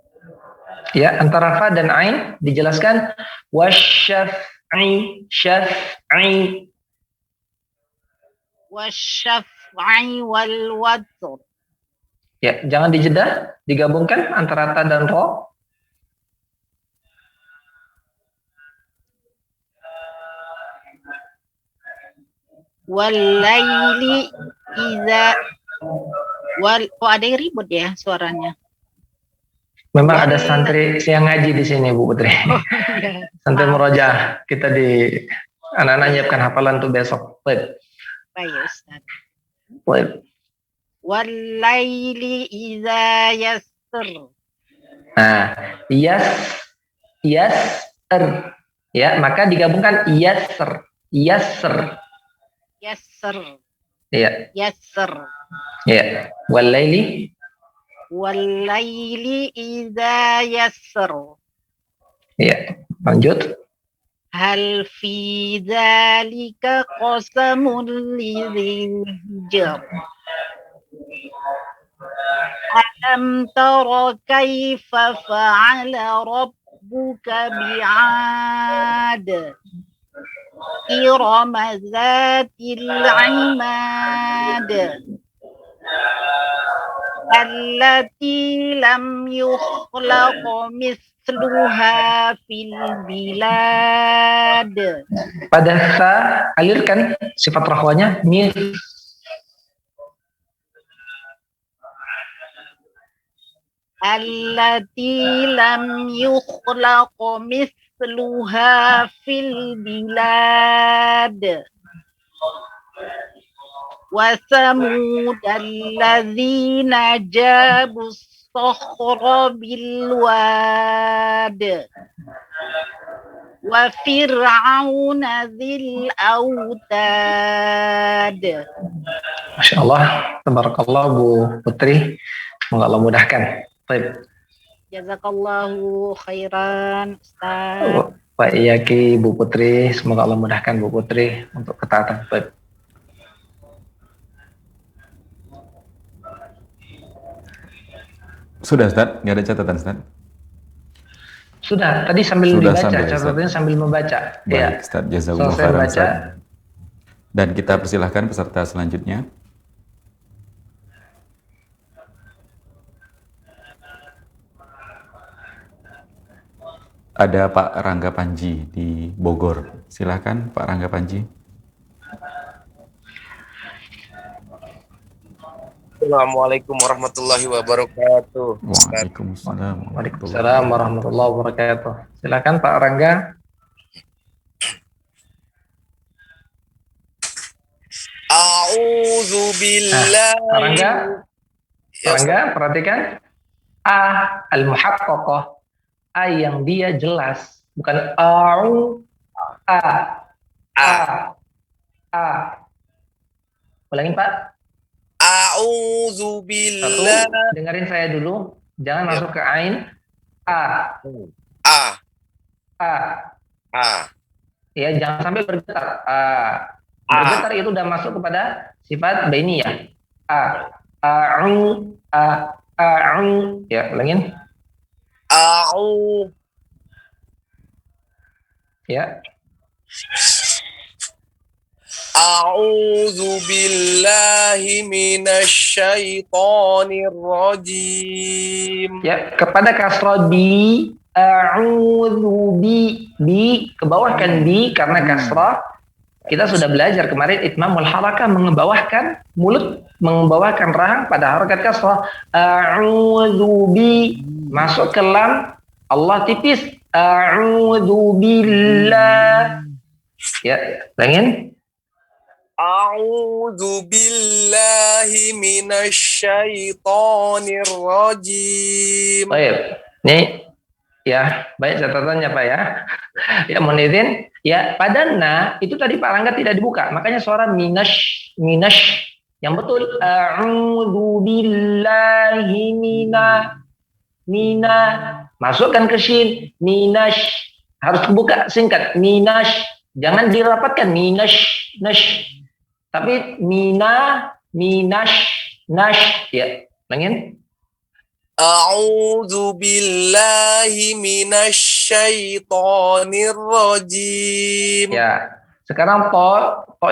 Ya, antara fa dan ain dijelaskan wasyaf'i, syaf'i. Wasyaf'i wal watr. Ya, jangan dijedah, digabungkan antara ta dan ro. Walaili idza ada yang ribut ya suaranya. Memang ada santri yang ngaji di sini Bu Putri. Santri murojaah kita di anak-anak nyiapkan hafalan untuk besok. Baik. Baik Ustaz. Baik. Walaili idza yasr. Nah, yasr. Ya, maka digabungkan yasr. Yasr. Ya. Yasr. Ya. Walaili idza yasr. Ya, lanjut. Hal fi dzalika qasamun lidzil hijr. Alam tara kaifa fa'ala rabbuka bi'ad. إرم ذات العماد التي لم يخلق مثلها في البلاد. Pada sa alirkan sifat rahwanya mir. Allati lam yukhlaq mithluha fil bilad. Wa samud alladzina jabu as-sakhra bil wad. Wa fir'auna dzil autad. Masya Allah, tabarakallah Bu Putri, semoga Allah mudahkan. Baik. Jazakallahu khairan Ustaz. Pak Iyaki Bu Putri, semoga Allah mudahkan Bu Putri untuk ketaatan. Baik. Sudah Ustaz, nggak ada catatan Ustaz? Sudah, tadi sambil dibaca, catatannya sambil membaca. Baik Ustaz, jazakumullah khairan Ustaz. Dan kita persilahkan peserta selanjutnya. Ada Pak Rangga Panji di Bogor. Silakan Pak Rangga Panji. Assalamualaikum warahmatullahi wabarakatuh. Waalaikumsalam. Waalaikumsalam warahmatullahi wabarakatuh. Silakan Pak Rangga. A'udzu billahi. Pak Rangga, perhatikan. A al-muhaqqaqah. A yang dia jelas, bukan a'u. A. Ulangin Pak. A'udzu billahi. Satu, dengerin saya dulu. Jangan masuk ke ain. A. Ya, jangan sampai bergetar. Bergetar itu udah masuk kepada sifat bainiyah. A'u. Ya, ulangin. A'u. Ya. A'udzu billahi minasyaitonir rajim. Ya, kepada kasrah bi, a'udzu bi ke bawah kan bi karena kasrah. Kita sudah belajar kemarin itmamul harakah mengebawahkan mulut, mengebawahkan rahang pada harakat kasrah. A'udzu bi masuk ke lam, Allah tipis. A'udzu billah. Ya, langin. A'udzu billahi minasyaitonir rajim. Baik. Nih ya, baik catatannya Pak ya. Ya, mohon izin. Ya, pada na itu tadi Pak Rangga tidak dibuka. Makanya suara minash yang betul. A'udzu billahi mina. Masukkan ke shin. Minash. Harus dibuka singkat. Minash. Jangan dirapatkan minash. Tapi nash ya, langin. A'udzu billahi minasyaitonir rajim. Ya, sekarang to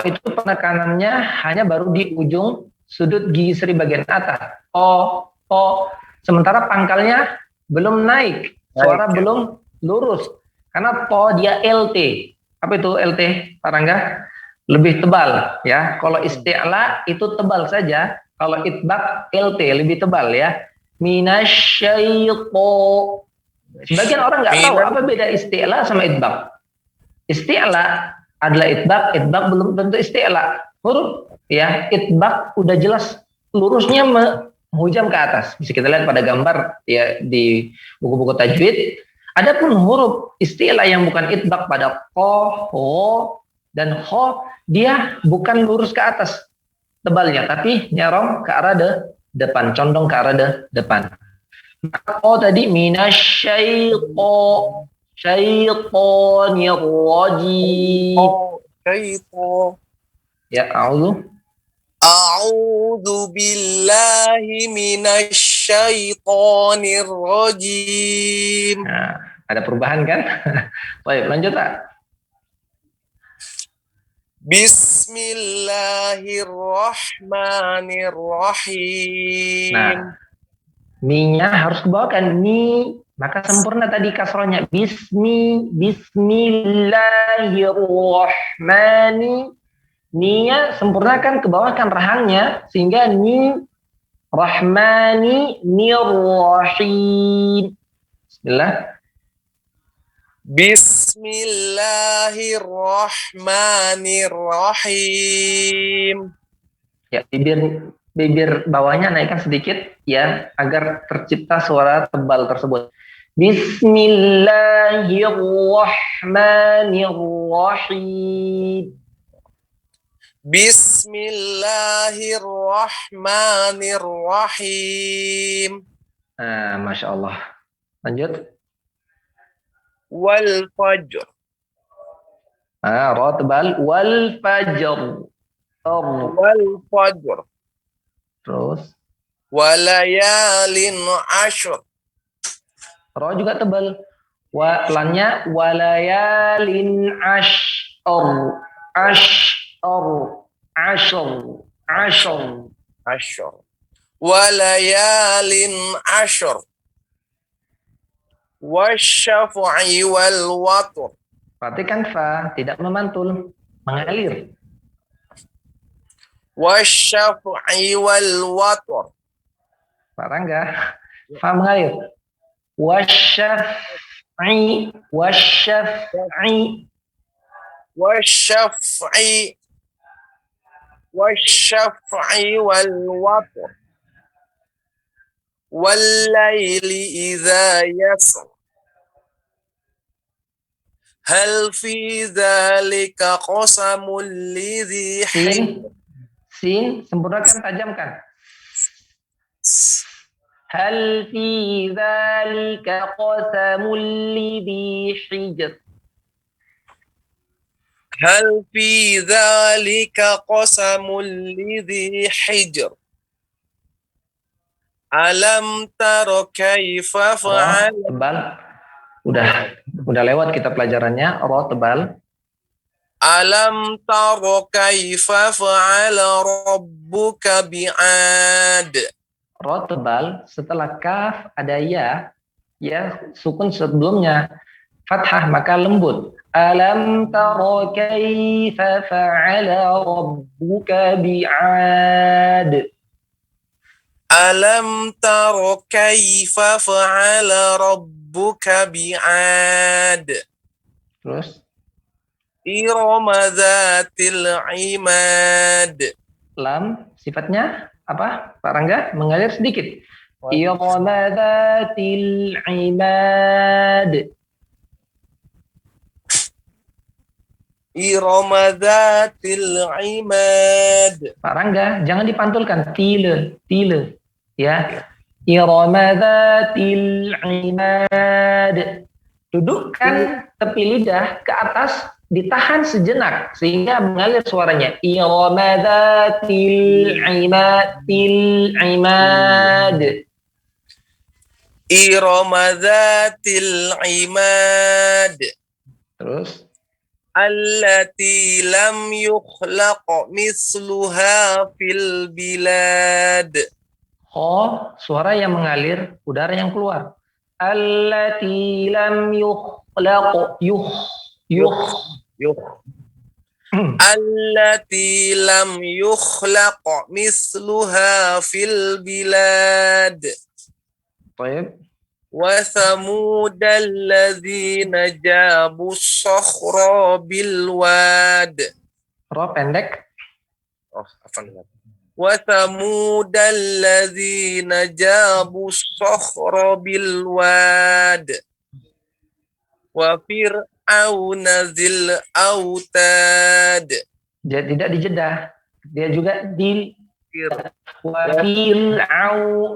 itu penekanannya hanya baru di ujung sudut gigi seri bagian atas. To. Sementara pangkalnya belum naik, suara belum lurus. Karena to dia LT. Apa itu LT, Pak Rangga? Lebih tebal ya. Kalau isti'la itu tebal saja. Kalau itbaq LT lebih tebal ya. Minasyaiqo. Sebagian orang nggak tahu apa beda isti'la sama itbaq. Isti'la adalah itbaq belum tentu isti'la. Huruf ya, itbaq udah jelas lurusnya menghujam ke atas. Bisa kita lihat pada gambar ya di buku-buku tajwid. Adapun huruf isti'la yang bukan itbaq pada ko, ho, dan ho, dia bukan lurus ke atas tebalnya, tapi nyerong ke arah depan, condong ke arah depan. Maka ko tadi minasyaitonir rajim. Ya, A'udzu billahi minasyaitonir rajim. Nah, ada perubahan kan? Baik, lanjut Pak. Bismillahirrahmanirrahim. Nah, mi-nya harus kebawakan mi, maka sempurna tadi kasrohnya. Bismillahirrahmanirrahim. Ni-nya sempurnakan kebawahkan rahangnya sehingga ni rahmani nirrahim. Bismillah. Bismillahirrahmanirrahim. Ya, bibir bawahnya naikkan sedikit ya agar tercipta suara tebal tersebut. Bismillahirrahmanirrahim. Bismillahirrahmanirrahim. Masya Allah. Lanjut. Wal fajr. Ra tebal. Wal fajr. Wal fajr. Terus. Walayalin ashr. Ra juga tebal. Lannya walayalin ashr. Ashr. Walayalin ashr. Wasyafu'i wal watr. Perhatikan fa tidak memantul, mengalir. wasyaf'i wal watr. Pak Rangga, fa mengalir. Wasyaf'i, wasyaf'i. wasyaf'i wal watr. Wal laili idza yasr. Hal fi dzalika qasamul lidhi Sin, sempurnakan, tajamkan. Hal fi dzalika qasamul lidhi hijr. Hal fi dzalika qasamul lidhi hijr. Alam tara kaifa fa'ala. Tebal. Udah lewat kita pelajarannya. Ro tebal. Alam tara kaifa fa'ala rabbuka bi'ad. Ro tebal. Setelah kaf ada ya sukun sebelumnya fathah maka lembut. Alam tara kaifa fa'ala rabbuka bi'ad. Alam tara kaifa fa'ala rabbuka bi'ad. Terus Irama dzatil imad. lam sifatnya apa? Pak Rangga mengalir sedikit. Irama dzatil imad. Irama dzatil imad. Pak Rangga jangan dipantulkan tile ya. Irama dzatil imad. Dudukkan tepi lidah ke atas, ditahan sejenak sehingga mengalir suaranya. Irama dzatil imad. Irama dzatil imad. Terus Allati lam yukhlaq misluha fil bilad. Suara yang mengalir, udara yang keluar. Allati lam yukhlaq Allati lam yukhlaq misluha fil bilad. Baik. Wa thamudal ladzina jabu sakhra bil wad. Ro pendek. Wa thamudal ladzina jabu sakhra bil wad. Wa fir'auna zil autad. Dia tidak dijedah. Dia juga wa fir'auna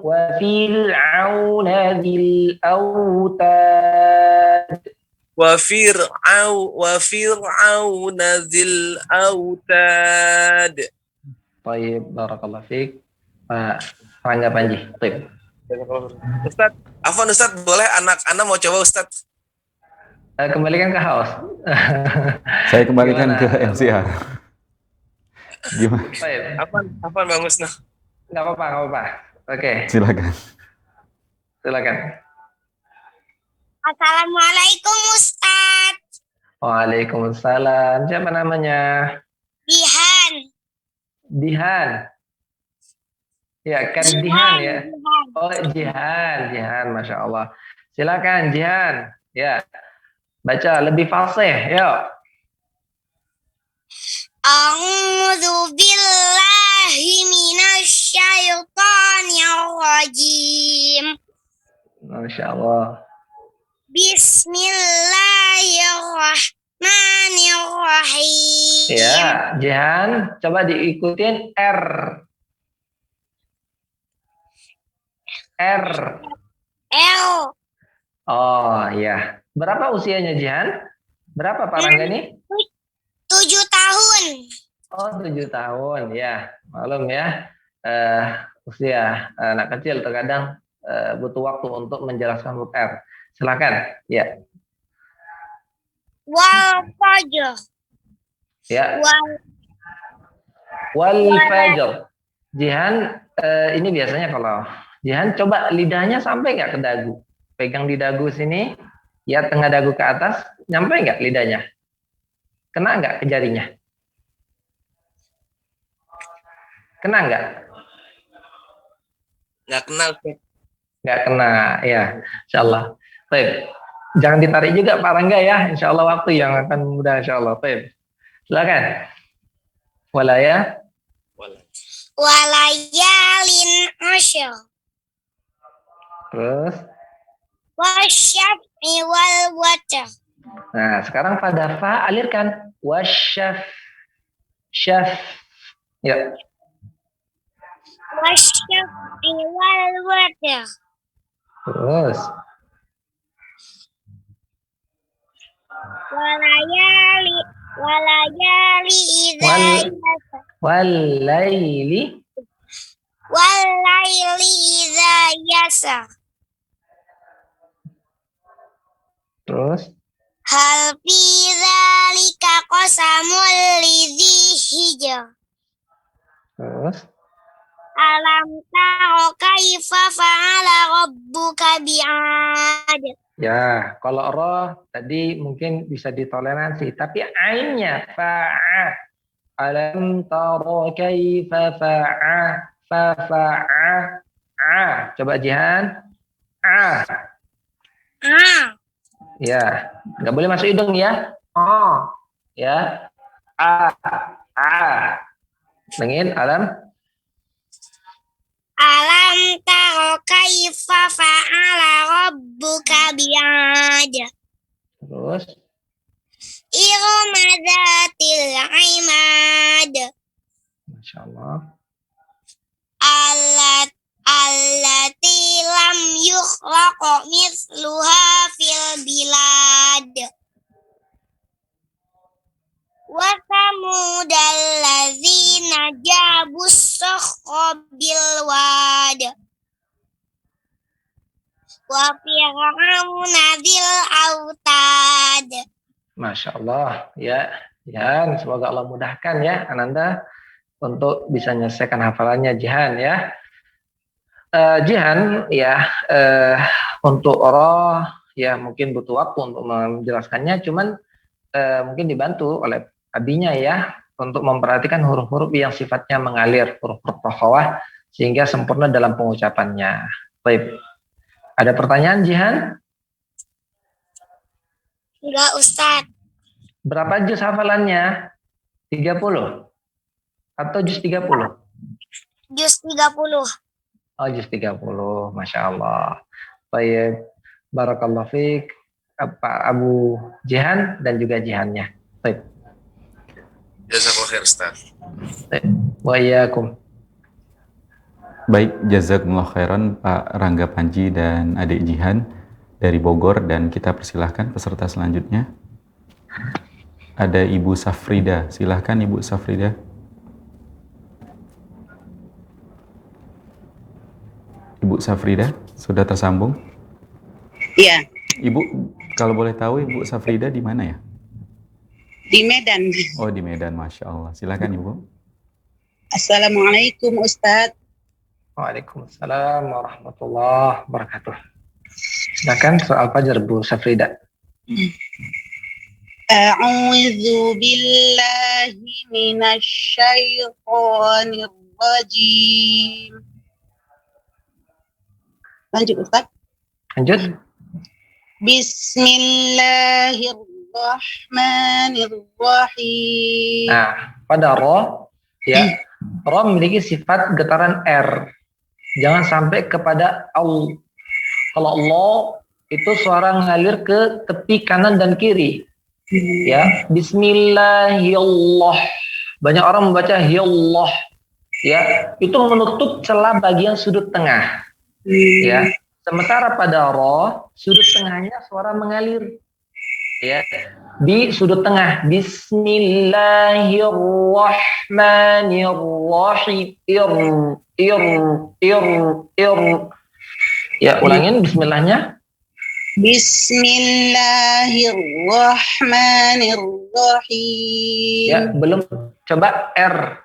zil autad. Wa fir'auna zil autad. Baik, barakallahu fiik. Pak Rangga Panji. Baik. Ustaz, Afwan Ustaz, boleh anak-anak mau coba Ustaz? Kembalikan ke house. Saya kembalikan ke MCR. Gimana? Baik. Afwan Bang Musna. Nggak apa-apa. Oke. Silakan. Assalamualaikum Ustaz. Waalaikumsalam. Siapa namanya? Dihan. Ya, kan Dihan ya. Oh, Jihan, Masya Allah. Silakan Jihan. Ya, baca lebih fasih. Yuk. A'udzu billahi minasy syaithanir rajim. Masya Allah. Bismillahirrahmanirrahim. Ya, Jihan, coba diikutin R. Oh, ya. Berapa usianya Jihan? Berapa Pak Rangga nih? 7 tahun. Oh, 7 tahun. Ya, maklum ya. Usia anak kecil terkadang butuh waktu untuk menjelaskan huruf R. Silakan. Ya. Wal fajr. Ya. Wal fajr. Jihan, ini biasanya kalau Jihan coba lidahnya sampai nggak ke dagu? Pegang di dagu sini, ya tengah dagu ke atas, nyampe nggak lidahnya? Kena nggak ke jarinya? Kena nggak? Nggak kenal. Nggak kena, ya. Insyaallah. Baik. Jangan ditarik juga Pak Rangga ya. Insyaallah waktu yang akan mudah insyaallah. Baik. Silakan. Walaya. Walayalin asyr. Terus. Wasyaf'i wal watr. Nah, sekarang pada fa alirkan. Wasyaf. Syaf. Ya. Wasyaf'i wal watr. Terus. Walayali idza yasa. Walaili. Walaili idza yasa. Terus. Hal fi dzalika qasamul lidzi hijr. Terus. Alam taro kaifa fa'ala rabbuka bi'ad. Ya, kalau roh tadi mungkin bisa ditoleransi, tapi ainnya fa'a. Alam taro kaifa fa'a. Coba Jihan. Ya, nggak boleh masuk hidung ya. Ya. Dengin alam. Alam taro kaifa fa'ala rabbuka bi'ad. Terus. Irama dzatil imad. Masya Allah. Allati lam yukhlaq mithluha fil bilad. Wa samudal ladzina jabus sakhra bil wad. Wa fir'auna dzil autad. Masya Allah, ya, Jihan, semoga Allah mudahkan ya, Ananda, untuk bisa menyelesaikan hafalannya Jihan ya. Jihan, ya, untuk roh, ya mungkin butuh waktu untuk menjelaskannya, cuman mungkin dibantu oleh abinya ya, untuk memperhatikan huruf-huruf yang sifatnya mengalir, huruf-huruf rokhawah, sehingga sempurna dalam pengucapannya. Baik, ada pertanyaan Jihan? Enggak, Ustaz. Berapa juz hafalannya? 30? Atau juz 30? Juz 30. Oh, juz 30. Masya Allah. Baik. Barakallahu fiik. Pak Abu Jihan dan juga Jihannya. Baik. Jazakallah khair Ustaz. Wa iyyakum. Baik, jazakumullah khairan Pak Rangga Panji dan Adik Jihan dari Bogor, dan kita persilahkan peserta selanjutnya. Ada Ibu Safrida, silahkan Ibu Safrida. Ibu Safrida, sudah tersambung? Iya. Ibu, kalau boleh tahu Ibu Safrida di mana ya? Di Medan. Oh, di Medan, Masya Allah. Silahkan Ibu. Assalamualaikum Ustadz. Waalaikumsalam warahmatullahi wabarakatuh. Silakan soal Fajar Bu Safrida. A'udzu billahi minasy syaithanir rajim. Lanjut Ustaz. Lanjut. Bismillahirrahmanirrahim. Nah, pada ro, ya, ro memiliki sifat getaran R. Jangan sampai kepada al. Kalau Allah itu suara ngalir ke tepi kanan dan kiri. Ya, Bismillahillah. Banyak orang membaca hillah. Ya, itu menutup celah bagian sudut tengah. Ya, sementara pada ro, sudut tengahnya suara mengalir. Ya, di sudut tengah. Bismillahirrahmanirrahim. Ya, ulangin bismillahnya. Bismillahirrahmanirrahim. Ya, belum. Coba R.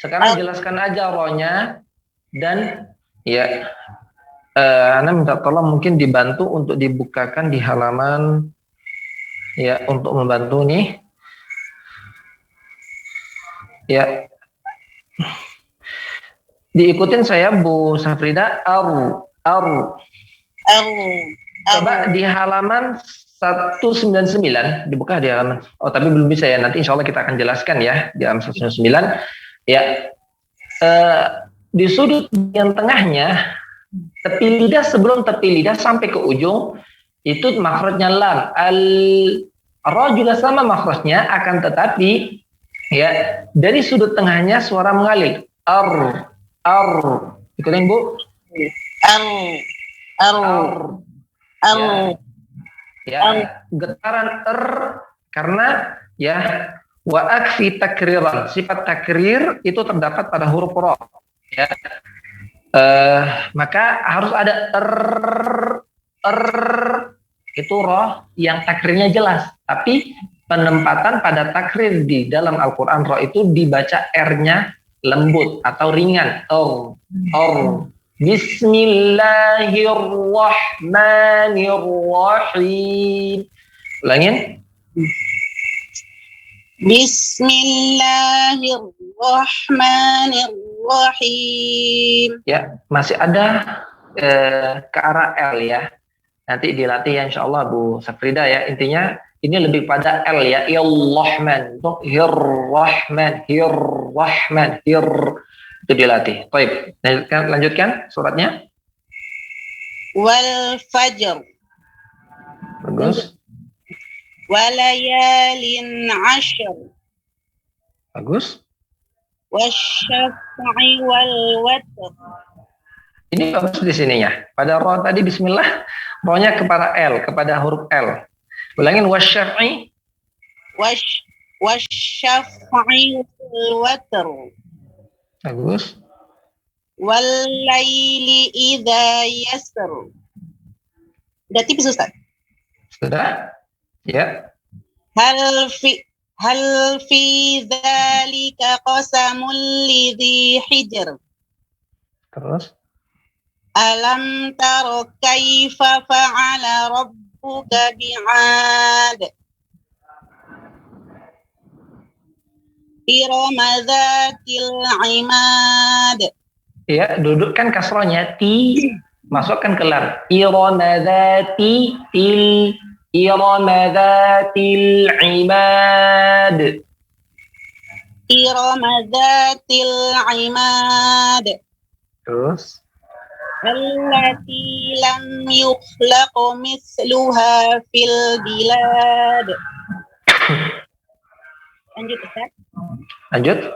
Sekarang jelaskan aja rohnya dan ya, Anda minta tolong mungkin dibantu untuk dibukakan di halaman ya, untuk membantu nih Ya. Diikutin saya Bu Safrida. Coba di halaman 199 dibuka di halaman. Oh, tapi belum bisa ya. Nanti insya Allah kita akan jelaskan ya di halaman 199. Ya. Di sudut yang tengahnya tepi lidah, sebelum tepi lidah sampai ke ujung itu makhrajnya lam. Ra juga sama makhrajnya, akan tetapi ya dari sudut tengahnya suara mengalir. Ikutin Bu. Getaran karena ya wa akfi takriran, sifat takrir itu terdapat pada huruf ra ya. Maka harus ada itu ra yang takrirnya jelas, tapi penempatan pada takrir di dalam Al-Qur'an ra itu dibaca R-nya lembut atau ringan. Bismillahirrahmanirrahim. Ulangin. Bismillahirrahmanirrahim. Ya, masih ada ke arah L ya. Nanti dilatih ya insyaallah Bu Safrida ya. Intinya ini lebih pada L ya. Illahman, hirrahman, itu dilatih. Baik, lanjutkan suratnya. Wal fajr. Bagus. Walayalin ashr. Bagus. Wasyaf'i wal watr. Ini bagus di sininya. Pada ra tadi bismillah, ra-nya kepada L, kepada huruf L. Ulangin wasyaf'i. Wasyaf'i wal watr. Bagus. Walaili idza yasr. Udah tipis Ustaz? Sudah? Ya. Hal fi dzalika qasamul lidhi hijr. Terus? Alam tara kaifa fa'ala rabbuka bi'ad. Irama dzatil imad. Ya, dudukkan kasrohnya ti, masukkan ke lam. Irama dzatil imad. Irama dzatil imad. Terus? Allati lam yukhlaq mithluha fil bilad. Lanjut Ustaz. Lanjut.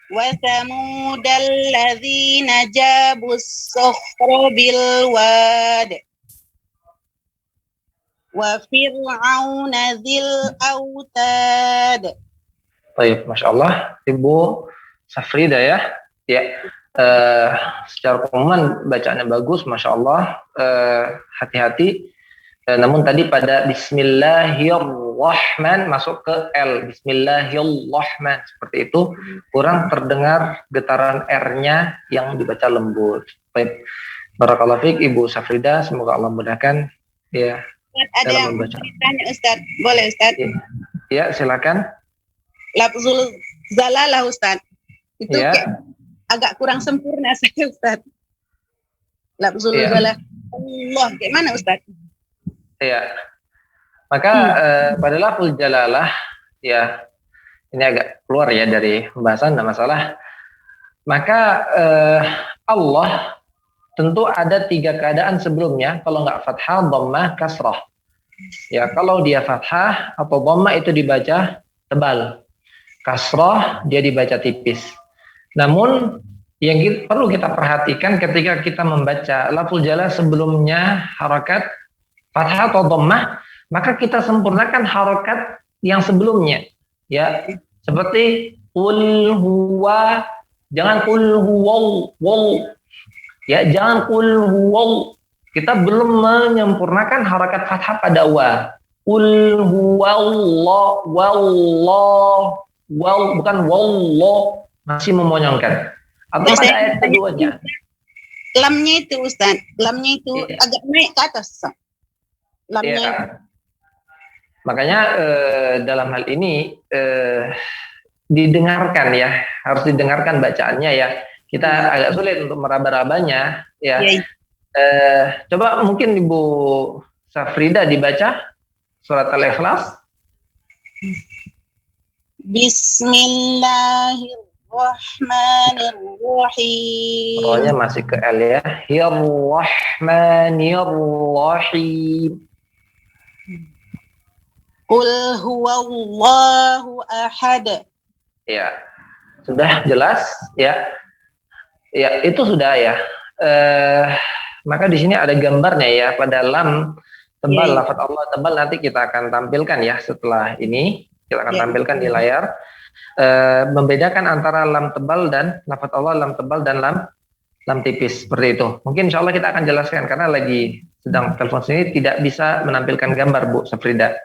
Wa thamudal ladzina jabus sakhra bil wad. Wa fir'auna dzil autad. Baik, Masya Allah, Ibu Safrida ya. Ya, secara keumuman bacaannya bagus, Masya Allah. Hati-hati. Namun tadi pada Bismillahirrahman masuk ke L. Bismillahirrahman. Seperti itu. Kurang terdengar getaran R-nya yang dibaca lembut. Baik. Barakallahu fiik Ibu Safrida. Semoga Allah mudahkan. Ya. Ada yang tanya Ustaz. Boleh Ustaz? Ya, silakan. Lafzul zalalah Ustaz. Itu ya. Kayak agak kurang sempurna saya Ustaz. Lafzul zalalah. Allah. Kayak mana Ustaz? Ya, maka pada lafzul jalalah ya ini agak keluar ya dari pembahasan, tidak masalah. Maka Allah tentu ada 3 keadaan sebelumnya. Kalau nggak fathah, dhammah, kasrah. Ya, kalau dia fathah atau dhammah itu dibaca tebal, kasrah dia dibaca tipis. Namun yang perlu kita perhatikan ketika kita membaca lafzul jalalah sebelumnya harakat fathah atau dhammah, maka kita sempurnakan harokat yang sebelumnya. Ya, seperti qul huwa, jangan qul huwaw, ya, jangan qul huwaw. Kita belum menyempurnakan harokat fathah pada wa. Qul huwallah, bukan wallah, masih memonyongkan. Atau pada ayat keduanya. Lamnya itu Ustaz, lamnya itu agak naik ke atas. Ya. Makanya dalam hal ini didengarkan ya, harus didengarkan bacaannya ya. Kita agak sulit untuk meraba-rabanya ya. Coba mungkin Ibu Safrida dibaca surat Al-Ikhlas. Bismillahirrahmanirrahim. Rohnya masih ke L ya. Rahmanirrahim. Qul huwallahu ahad. Ya, sudah jelas ya. Ya, itu sudah ya. Maka di sini ada gambarnya ya, pada lam tebal, lafaz Allah tebal, nanti kita akan tampilkan ya setelah ini. Kita akan tampilkan di layar. Membedakan antara lam tebal dan lafaz Allah lam tebal dan lam tipis, seperti itu. Mungkin insya Allah kita akan jelaskan, karena lagi sedang telepon sini tidak bisa menampilkan gambar Bu Safrida.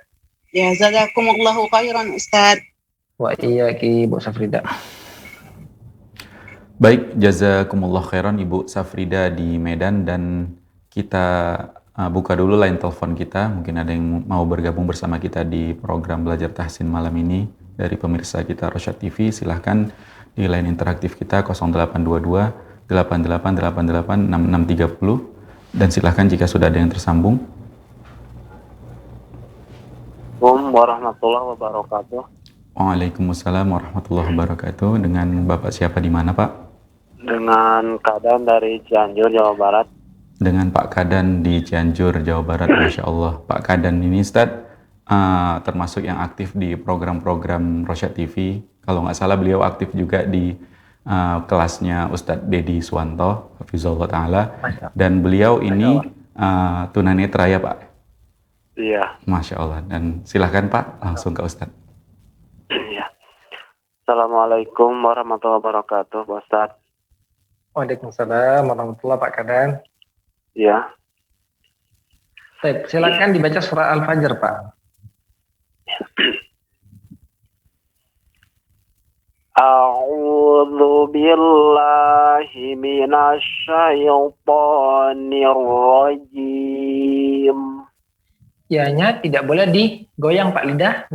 Ya, jazakumullahu khairan Ustaz. Wa iyyaki Bu Safrida. Baik, jazakumullah khairan Ibu Safrida di Medan, dan kita buka dulu line telepon kita. Mungkin ada yang mau bergabung bersama kita di program Belajar Tahsin malam ini dari pemirsa kita Rosyad TV. Silahkan di line interaktif kita 0822 8888 6630, dan silahkan jika sudah ada yang tersambung. Assalamualaikum warahmatullahi wabarakatuh. Waalaikumsalam warahmatullahi wabarakatuh. Dengan Bapak siapa di mana, Pak? Dengan Kadan dari Cianjur, Jawa Barat. Dengan Pak Kadan di Cianjur, Jawa Barat. Masya Allah. Pak Kadan ini Ustaz termasuk yang aktif di program-program Rosyad TV. Kalau nggak salah beliau aktif juga di kelasnya Ustadz Dedi Suwanto, Hafizullah Ta'ala. Dan beliau ini tunanetra ya Pak? Iya. Masya Allah. Dan silahkan Pak, langsung ke Ustadz. Iya. Assalamualaikum warahmatullahi wabarakatuh, Pak Ustadz. Waalaikumsalam warahmatullahi Pak Kadan. Iya. Baik, silakan dibaca surah Al-Fajr, Pak. A'udzu billahi minasy syaithanir rajim. Ya-nya tidak boleh digoyang Pak, lidah.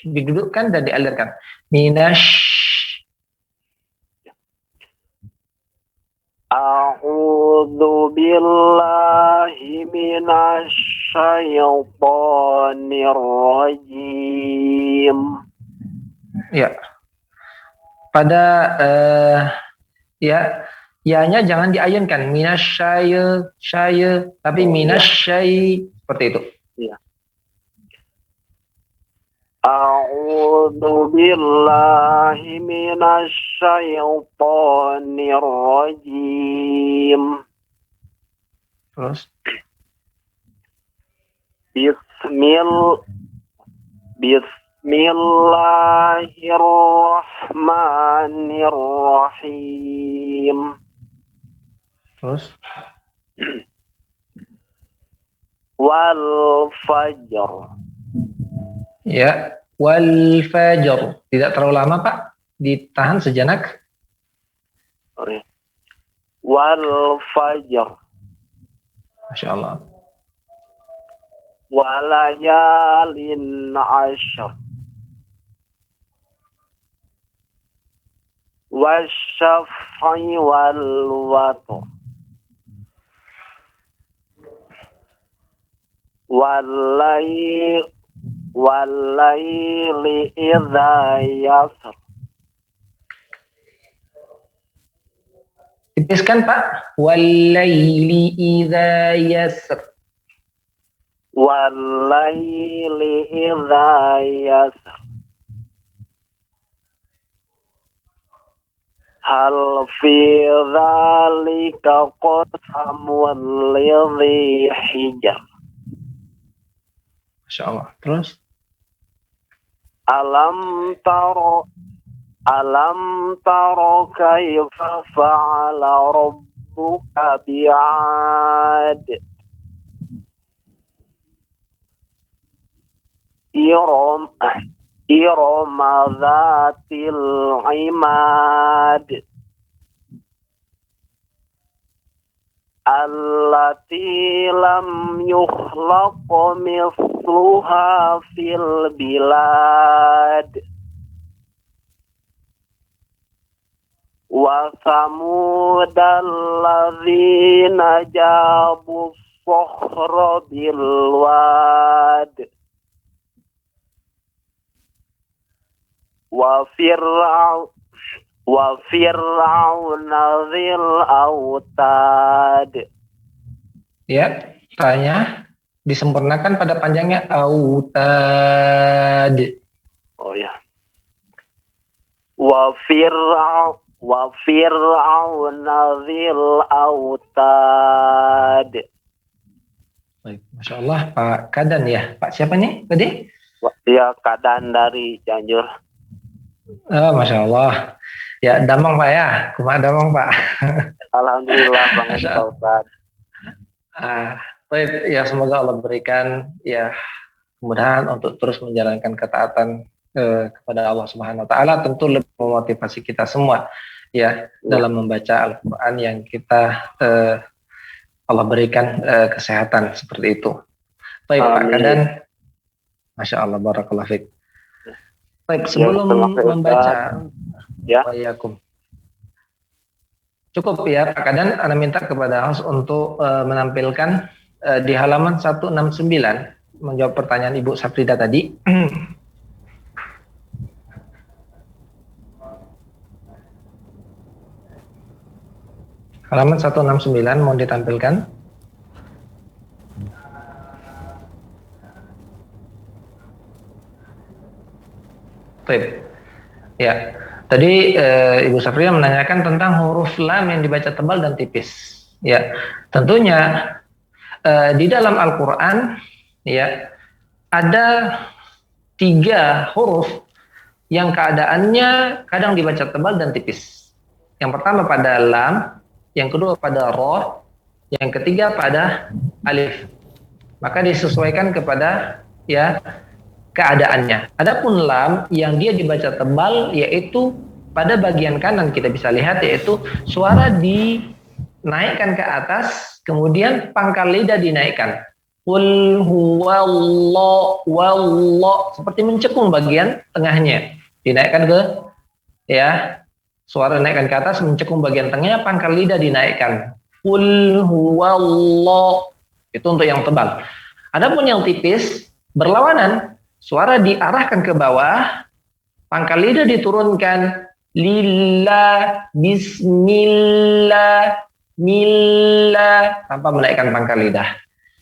Didudukkan dan dialirkan. A'udzu billahi minasy syaithanir rajim. Ya. Pada ya-nya jangan diayunkan. Syai, tapi syai seperti itu. Iya. A'udzu billahi minasy syaithanir rajim. Terus Bismillahirrahmanirrahim. Terus Wal fajr. ya, wal fajr. Tidak terlalu lama Pak, ditahan sejenak. Wal fajr. Masya Allah. Walayalin ashr. Wasyaf'i wal watr. Walayli idza yasr. Tipiskan Pak. Walayli idza yasr. Walayli idza yasr. Hal fi dzalika qasamun lidhi hijr. Masya Allah. Terus Alam taro kaifa fa'ala rabbuka bi'ad. Irama dhatil imad. Allati lam yukhlaq mithluha fil bilad. Wa samudal ladzina jabu sokhra bil wad. Wa fir'auna dzil autad. Ya, tanya disempurnakan pada panjangnya autad. Oh ya. Wa fir'auna dzil autad. Baik, Masya Allah, Pak Kadan ya. Pak siapa nih tadi? Ya, Kadan dari Cianjur. Oh, Masya Allah. Ya, damang Pak ya. Kumaha damang Pak. Alhamdulillah banget Pak Ustaz. Baik, ya semoga Allah berikan ya kemudahan untuk terus menjalankan ketaatan kepada Allah Subhanahu wa taala, tentu lebih memotivasi kita semua ya dalam membaca Al-Qur'an yang kita Allah berikan kesehatan seperti itu. Baik Pak Kadan. Masya Allah, barakallahu fiik. Baik, sebelum membaca ya. Cukup ya Pak Kadan, Anda minta kepada host untuk menampilkan di halaman 169 menjawab pertanyaan Ibu Safrida tadi. Halaman 169 mau ditampilkan. Baik. Ya. Tadi Ibu Safrida menanyakan tentang huruf lam yang dibaca tebal dan tipis. Ya. Tentunya di dalam Al-Qur'an ya ada 3 huruf yang keadaannya kadang dibaca tebal dan tipis. Yang pertama pada lam, yang kedua pada ra, yang ketiga pada alif. Maka disesuaikan kepada ya keadaannya. Adapun lam yang dia dibaca tebal yaitu pada bagian kanan kita bisa lihat yaitu suara dinaikkan ke atas, kemudian pangkal lidah dinaikkan. Qul huwallahu seperti mencekung bagian tengahnya. Dinaikkan ke ya suara naikkan ke atas, mencekung bagian tengahnya, pangkal lidah dinaikkan. Qul huwallahu. Itu untuk yang tebal. Adapun yang tipis, berlawanan. Suara diarahkan ke bawah, pangkal lidah diturunkan. Lillah, bismillah, millah, tanpa menaikkan pangkal lidah.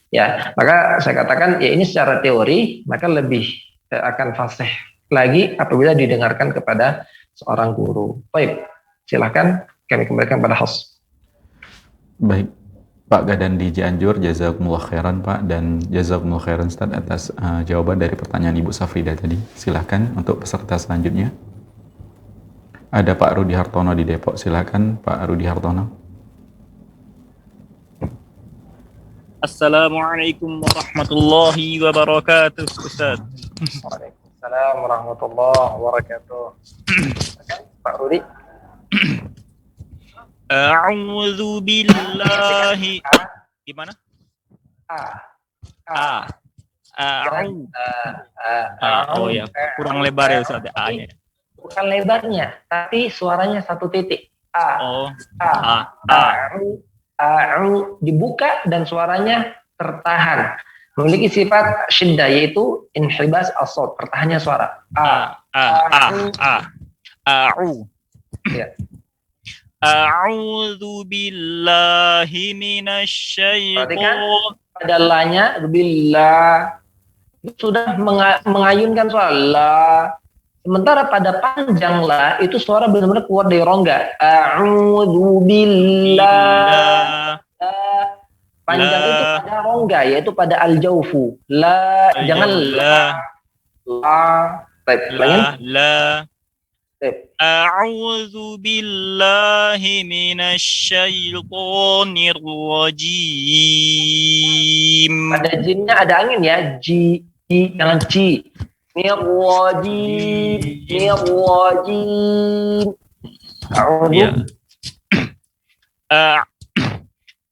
Ya, maka saya katakan, ya ini secara teori, maka lebih akan fasih lagi apabila didengarkan kepada seorang guru. Baik, silakan kami kembalikan pada host. Baik, Pak Gadan di Cianjur, jazakumullah khairan Pak, dan jazakumullah khairan Ustaz atas jawaban dari pertanyaan Ibu Safrida tadi. Silakan untuk peserta selanjutnya. Ada Pak Rudi Hartono di Depok, silakan Pak Rudi Hartono. Assalamualaikum warahmatullahi wabarakatuh, Ustaz. Waalaikumsalam warahmatullahi wabarakatuh. Pak Rudi. A'udzu billahi. Gimana? Oh ya, kurang lebar ya Ustaz A-nya. Bukan lebarnya, tapi suaranya satu titik. Dibuka dan suaranya tertahan. Memiliki sifat syiddah yaitu inhibas as-shaut, tertahannya suara. Ya. A'udzu billahi minasyaitonir. Pada la-nya billah sudah mengayunkan suara la. Sementara pada panjang la itu suara benar-benar keluar dari rongga. A'udzu billah. Panjang itu pada rongga yaitu pada al-jaufu. La, jangan la. La. A'udzu billahi minasyaitonir rajim. Pada jinnya ada angin ya, ji, jangan ci. Mirwajim.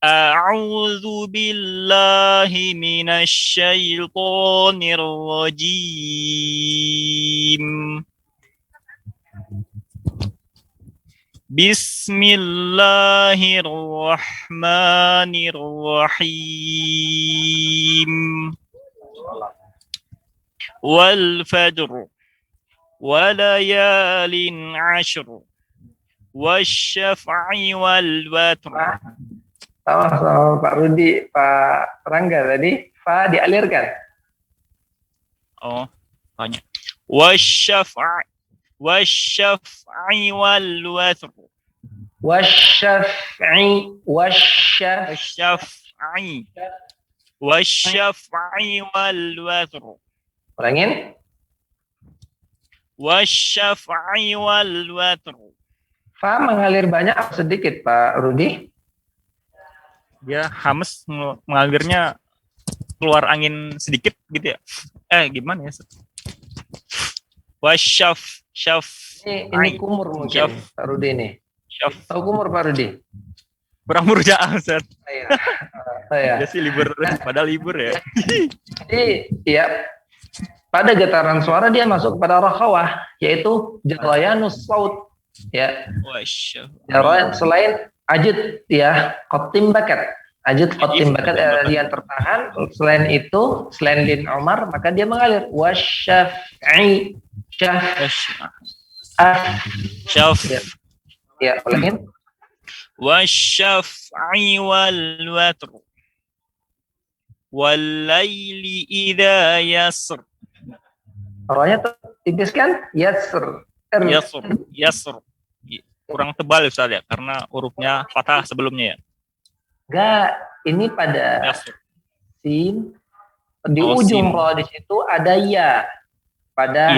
A'udzu billahi minasyaitonir rajim. Bismillahirrahmanirrahim. Wal fajr walayalin ashr wasyaf'i wal watr. Sama Pak Rudi, Pak Rangga tadi, fa dialirkan. Oh, tanya. Wasyaf'i wal watr. Wasyaf'i wasyaf'i wal watr. Ulangin. Wasyaf'i wal watr. Fa mengalir banyak atau sedikit, Pak Rudi? Dia hames, mengalirnya keluar angin sedikit gitu ya. Gimana ya? Wasyaf. Ini kumur mungkin, Pak Rudi ini. Tahu kumur, Pak Rudi? Kurang murjaah, Ustaz. Iya. Dia sih libur, padahal libur ya. Jadi, ya, pada getaran suara dia masuk kepada rakhawah, yaitu jarayanus saut. Ya. Selain ajid, ya, qatim bakat. Ajid qatim bakat yang tertahan. Selain itu, selain lin umar, maka dia mengalir. Wasyaf'i. Syaf. Ya, ulangin. Wasyaf'i wal watr. Wal laili idza yasr. Rohnya tipis kan? Yasr. Yasr. Kurang tebal Ustaz ya, karena hurufnya fathah sebelumnya ya. Enggak, ini pada Yasr. sin. Di ujung roh di situ ada ya. Pada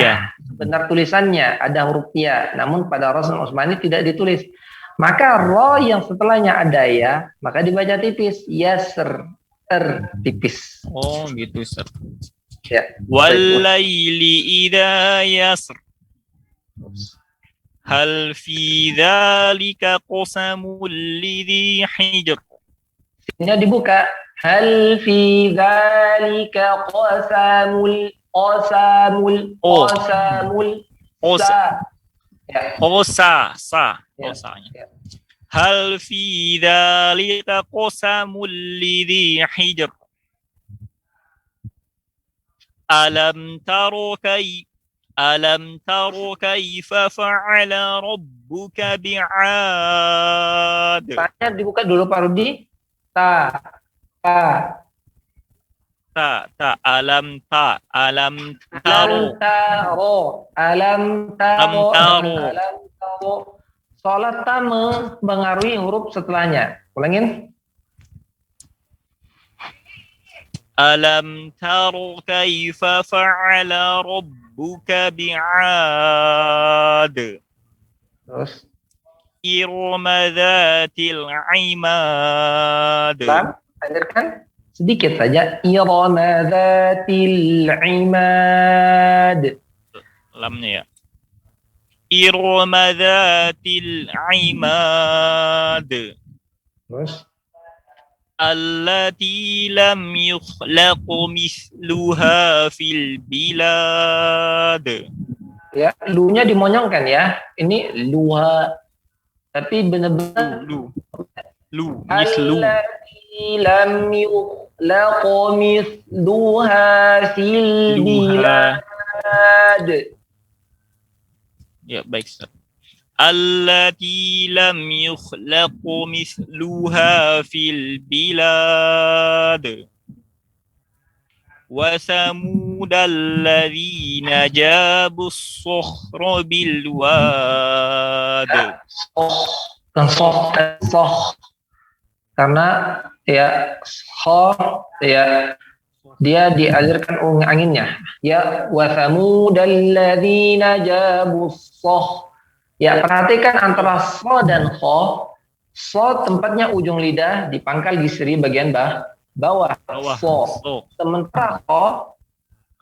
benar tulisannya ada huruf ya, namun pada Rasul Utsmani tidak ditulis. Maka roh yang setelahnya ada ya, maka dibaca tipis. Yasr. Tipis. Oh, gitu Ustaz. Ya. Wal laili idza yasr. Hal fi dzalika qasamul lidhi hijr. Sinnya dibuka. Hal fi dzalika qasamul sa. Hal fi dzalika qasamul lidhi hijr. Alam taro kaifa fa'ala rabbuka bi'ad. Tanya dibuka dulu Pak Rudi. Alam taro. Sholat ta mempengaruhi huruf setelahnya. Ulangin. Alam taro kaifa fa'ala rabbuka bi'ad. Terus Irma dzatil imad. Lanjutkan sedikit saja. Irma dzatil imad. Lamnya ya. Irma dzatil imad. Terus allati lam yukhlaq mithluha fil bilad. Ya, lu-nya dimonyongkan ya. Ini luha. Tapi benar-benar lu. Allati lam yukhlaq mithluha fil bilad. Ya, baik Ustaz. Allati lam yukhlaq mithluha fil bilad. Wa samudal ladzina jabus sokhra bil wad. Soh. Karena ya soh ya dia dialirkan anginnya. Ya wa samudal ladzina jabus soh. Ya, perhatikan antara so dan kho. So tempatnya ujung lidah di pangkal gisri bagian bawah. So. Sementara kho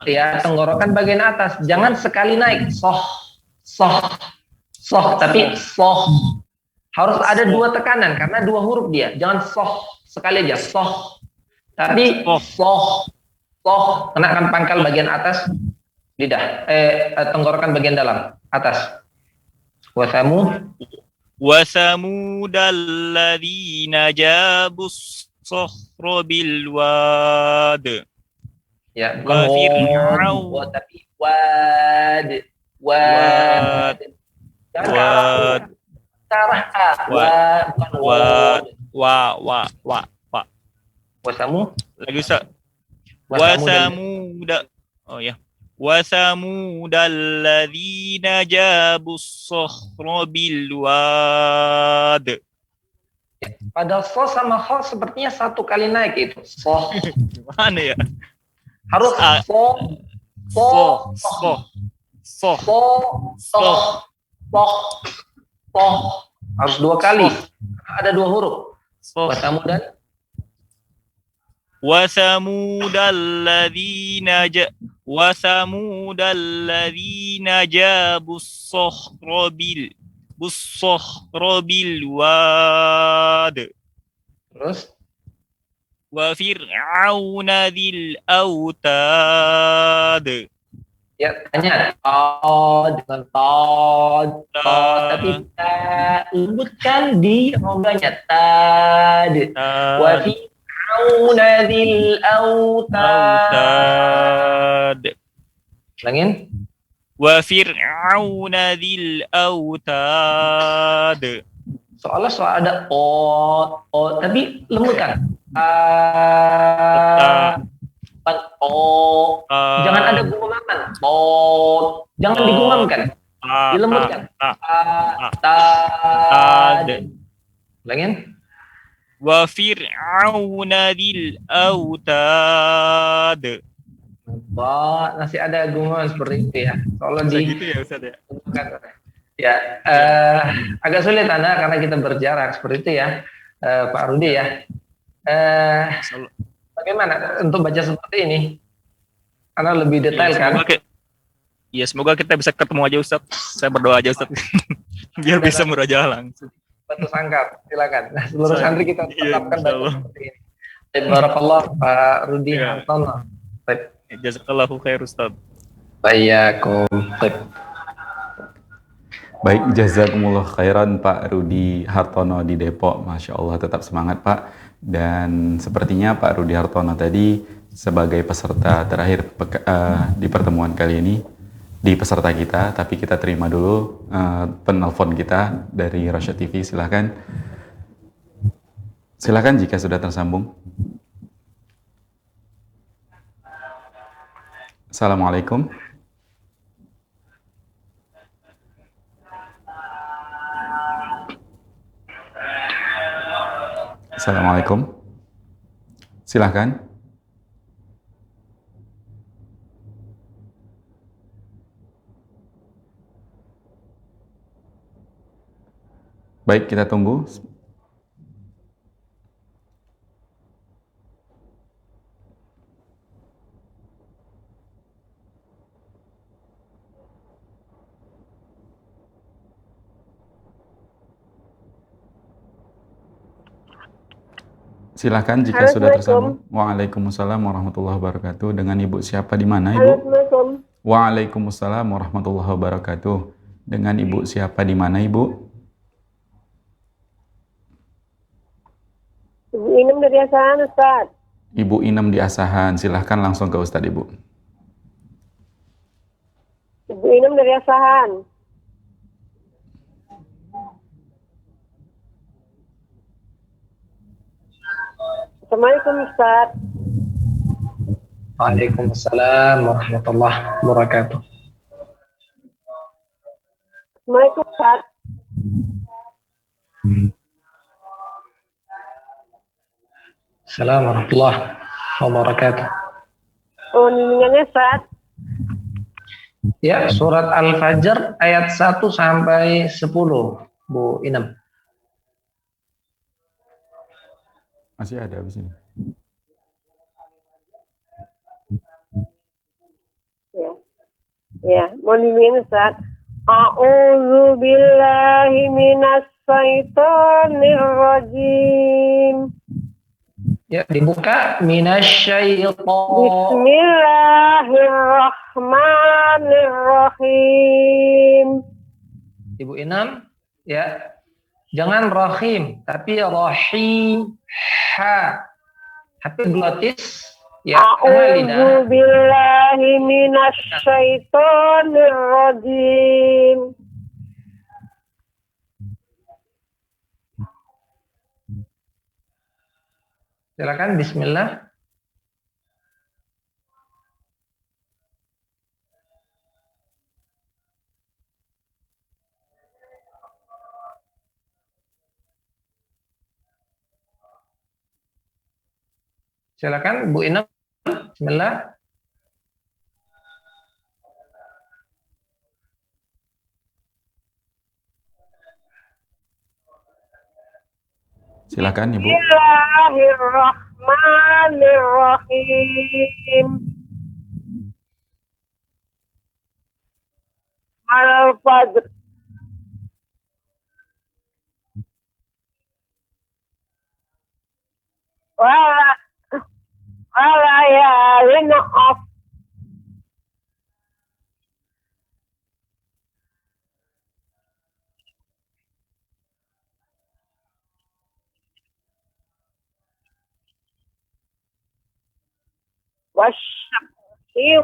ya tenggorokan bagian atas. Jangan sekali naik. Soh. Tapi soh. Harus ada dua tekanan karena dua huruf dia. Jangan soh sekali aja. Soh. Tapi soh. Kenakan pangkal bagian atas lidah. Tenggorokan bagian dalam atas. Wa وثمود الذين جابوا الصخر بالواد. Ya, bukan وفرعون tapi wad. Wad. Jangan ke arah واد ke arah a. Wad. Bukan wad. wa. Wasamu. Lagi Ustaz. Wasamu وثمود oh ya. وثمود الذين جابوا الصخر بالواد. Pada so sama kho sepertinya satu kali naik itu. So. Gimana ya? Harus so. Harus dua kali. Ada dua huruf. Wasamu dan وثمود الذين جابوا الصخر بالواد. terus وفرعون ذي الأوتاد. ya tanya dengan tod tapi lembutkan di roganya tad. Wa fir'auna dzil autad. Ulangin. Wa fir'auna dzil autad. Soalnya ada tapi lembutkan. Jangan ada gumaman. Jangan digumamkan. Dilembutkan. Ulangin. Wa fir'auna dzil autad. Masih ada gumaman seperti itu ya. Soalnya gitu ya Ustaz ya. Ya, agak sulit karena kita berjarak seperti itu ya, Pak Rudi ya. Bagaimana untuk baca seperti ini? Karena lebih detail kan? Semoga kita bisa ketemu aja Ustaz. Saya berdoa aja Ustaz. Biar bisa murajaah langsung. Batu sangkap, silakan. Nah, seluruh santri kita tetapkan baca seperti ini. Barakallah Pak Rudi Hartono. Jazakallahu khair Ustaz. Bayakum. Baik, jazakumullah khairan Pak Rudi Hartono di Depok. Masya Allah, tetap semangat Pak. Dan sepertinya Pak Rudi Hartono tadi sebagai peserta terakhir di pertemuan kali ini, di peserta kita, tapi kita terima dulu penelpon kita dari Rosyad TV. Silakan jika sudah tersambung. Assalamualaikum. Assalamualaikum. Silahkan. Baik, kita tunggu. Silahkan jika sudah tersambung. Waalaikumsalam warahmatullahi wabarakatuh. Dengan Ibu siapa di mana, Ibu? Waalaikumsalam warahmatullahi wabarakatuh. Dengan Ibu siapa di mana, Ibu? Ibu Inem dari Asahan, Ustaz. Ibu Inem di Asahan. Silahkan langsung ke Ustadz, Ibu. Ibu Inem dari Asahan. Assalamualaikum Ustaz. Waalaikumsalam warahmatullahi wabarakatuh. Assalamualaikum Ustaz. Assalamualaikum warahmatullahi wabarakatuh. Oh, bimbingannya Ustaz. Ya, surat Al-Fajr ayat 1 sampai 10, Bu Inem. Masih ada di sini. Ya, mohon bimbingan Ustaz. A'udzu billahi minas syaitonir rajim. Ya, dibuka minasyaiton. Bismillahirrahmanirrahim. Ibu Inam, ya. Jangan rahim, tapi rahim. Ha. Epiglottis. Ya, A'udzu billahi minasyaitonir rajim. Silakan bismillah. Silakan Bu Inem. Bismillah. Silakan Ibu. Bismillahirrahmanirrahim. Al-Fajr. Walayalin af. Wasyamsi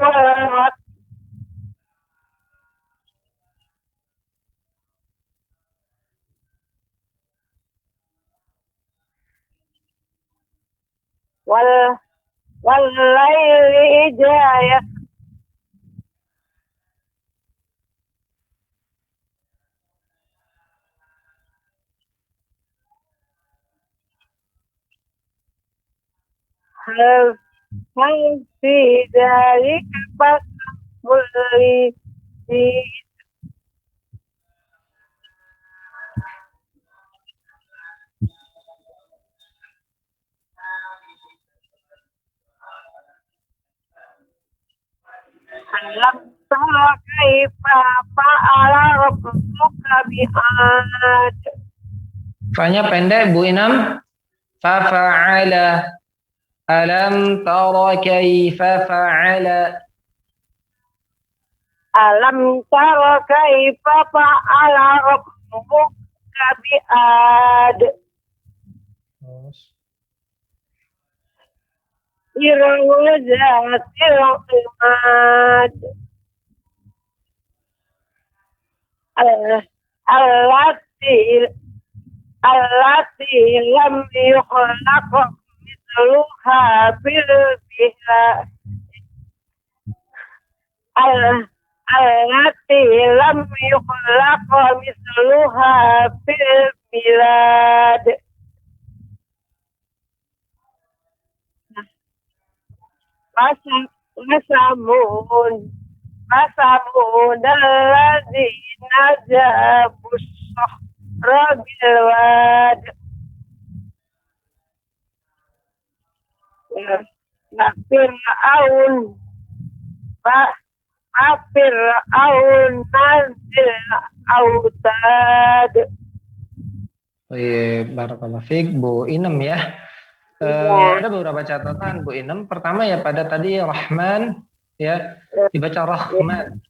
wal wal-laili idza yasr. Hal fi dzalika fasbul li alam tara kaifa fa'ala rabbuka bi'ad. Fa-nya pendek Bu Inam. Fa-fa'ala. Alam tara kaifa fa'ala. Alam tara kaifa fa'ala rabbuka bi'ad. Irama zatil imad. Allati lam yukhlaq mithluha fil bilad. Allati lam yukhlaq mithluha fil bilad. Wasamun alladzina jabus sahra bil wad. Fir'aun nazil autad. Barakallahu fiik Bu Inem ya. Ada beberapa catatan Bu Inem. Pertama ya pada tadi Rahman ya dibaca Rahman.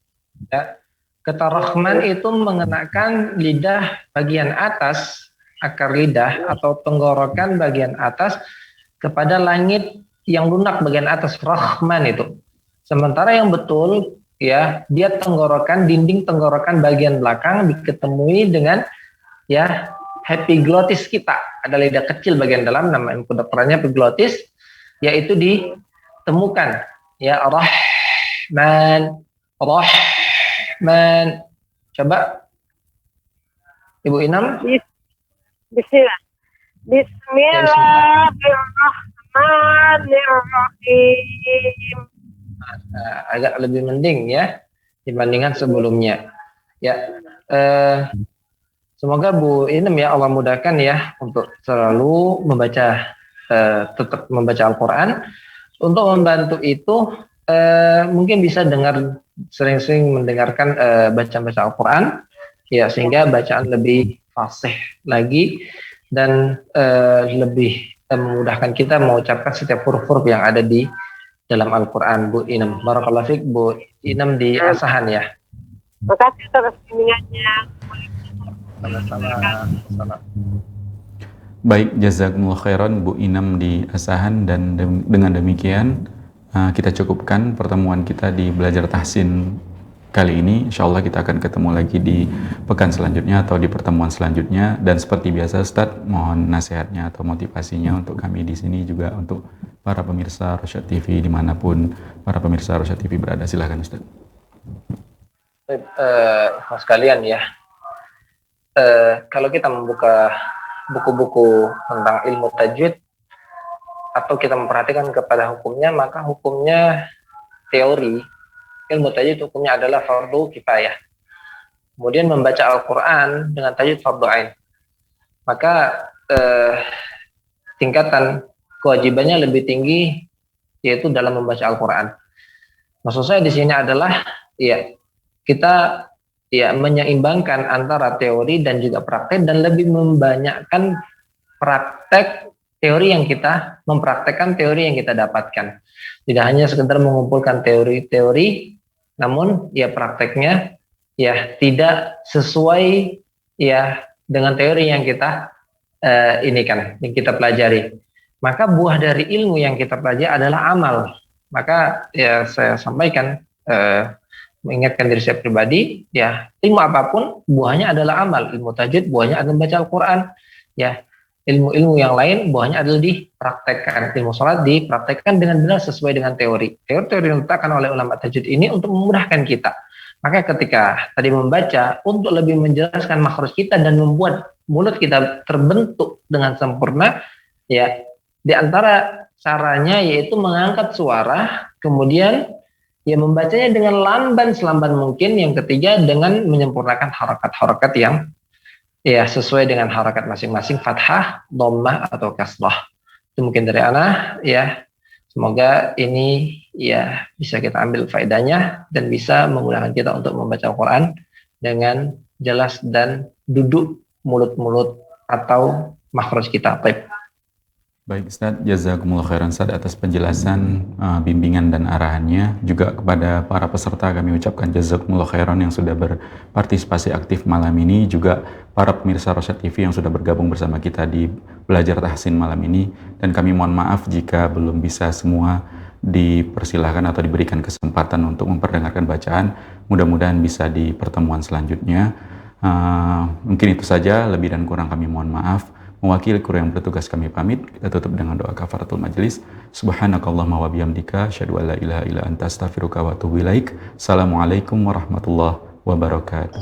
Ya. Kata Rahman itu mengenakan lidah bagian atas, akar lidah atau tenggorokan bagian atas kepada langit yang lunak bagian atas, Rahman itu. Sementara yang betul ya dia tenggorokan, dinding tenggorokan bagian belakang diketemui dengan ya epiglottis kita, ada lidah kecil bagian dalam, nama kedokterannya epiglottis, yaitu ditemukan ya Rahman. Coba Ibu Inam. Bismillah. Bismillahirrahmanirrahim. Agak lebih mending ya dibandingkan sebelumnya. Ya. Semoga Bu Inem ya Allah mudahkan ya untuk selalu membaca, tetap membaca Al-Quran. Untuk membantu itu mungkin bisa sering-sering mendengarkan bacaan Al-Quran ya, sehingga bacaan lebih fasih lagi dan lebih memudahkan kita mengucapkan setiap huruf-huruf yang ada di dalam Al-Quran. Bu Inem, barakallahu fiik Bu Inem di Asahan ya. Makasih atas bimbingannya. Sama-sama. Baik, jazakumullah khairan Bu Inam di Asahan, dan dengan demikian kita cukupkan pertemuan kita di Belajar Tahsin kali ini. Insya Allah kita akan ketemu lagi di pekan selanjutnya atau di pertemuan selanjutnya. Dan seperti biasa Ustadz, mohon nasihatnya atau motivasinya untuk kami di sini, juga untuk para pemirsa Rosyad TV dimanapun para pemirsa Rosyad TV berada. Silahkan Ustadz. Sekalian ya, kalau kita membuka buku-buku tentang ilmu tajwid atau kita memperhatikan kepada hukumnya, maka hukumnya teori ilmu tajwid hukumnya adalah fardu kifayah. Kemudian membaca Al-Quran dengan tajwid fardu ain, maka tingkatan kewajibannya lebih tinggi, yaitu dalam membaca Al-Quran. Maksud saya di sini adalah ya kita menyeimbangkan antara teori dan juga praktek, dan lebih membanyakkan praktek teori yang kita mempraktekkan teori yang kita dapatkan. Tidak hanya sekedar mengumpulkan teori-teori, namun ya prakteknya ya tidak sesuai ya dengan teori yang kita yang kita pelajari. Maka buah dari ilmu yang kita pelajari adalah amal. Maka ya saya sampaikan, mengingatkan diri saya pribadi, ya ilmu apapun buahnya adalah amal. Ilmu tajwid buahnya adalah membaca Al-Quran, ya ilmu-ilmu yang lain buahnya adalah dipraktekkan. Ilmu sholat dipraktekkan dengan benar sesuai dengan teori. Teori-teori yang diletakkan oleh ulama tajwid ini untuk memudahkan kita. Maka ketika tadi membaca untuk lebih menjelaskan makhraj kita dan membuat mulut kita terbentuk dengan sempurna, ya di antara caranya yaitu mengangkat suara, kemudian ya membacanya dengan lamban selamban mungkin. Yang ketiga dengan menyempurnakan harakat-harakat yang ya sesuai dengan harakat masing-masing, fathah, dhammah atau kasrah. Itu mungkin dari ana ya. Semoga ini ya bisa kita ambil faedahnya dan bisa memudahkan kita untuk membaca Al-Quran dengan jelas dan duduk mulut-mulut atau makhraj kita. Baik Ustadz, jazakumullah khairan Ustadz atas penjelasan, bimbingan dan arahannya. Juga kepada para peserta kami ucapkan jazakumullah khairan yang sudah berpartisipasi aktif malam ini. Juga para pemirsa Rosyad TV yang sudah bergabung bersama kita di Belajar Tahsin malam ini. Dan kami mohon maaf jika belum bisa semua dipersilahkan atau diberikan kesempatan untuk memperdengarkan bacaan. Mudah-mudahan bisa di pertemuan selanjutnya. Mungkin itu saja, lebih dan kurang kami mohon maaf. Mewakili kru yang bertugas kami pamit. Kita tutup dengan doa kafaratul majlis. Subhanakallahumma wa bihamdika asyhadu an la ilaha illa anta astaghfiruka wa atubu ilaik. Assalamualaikum warahmatullahi wabarakatuh.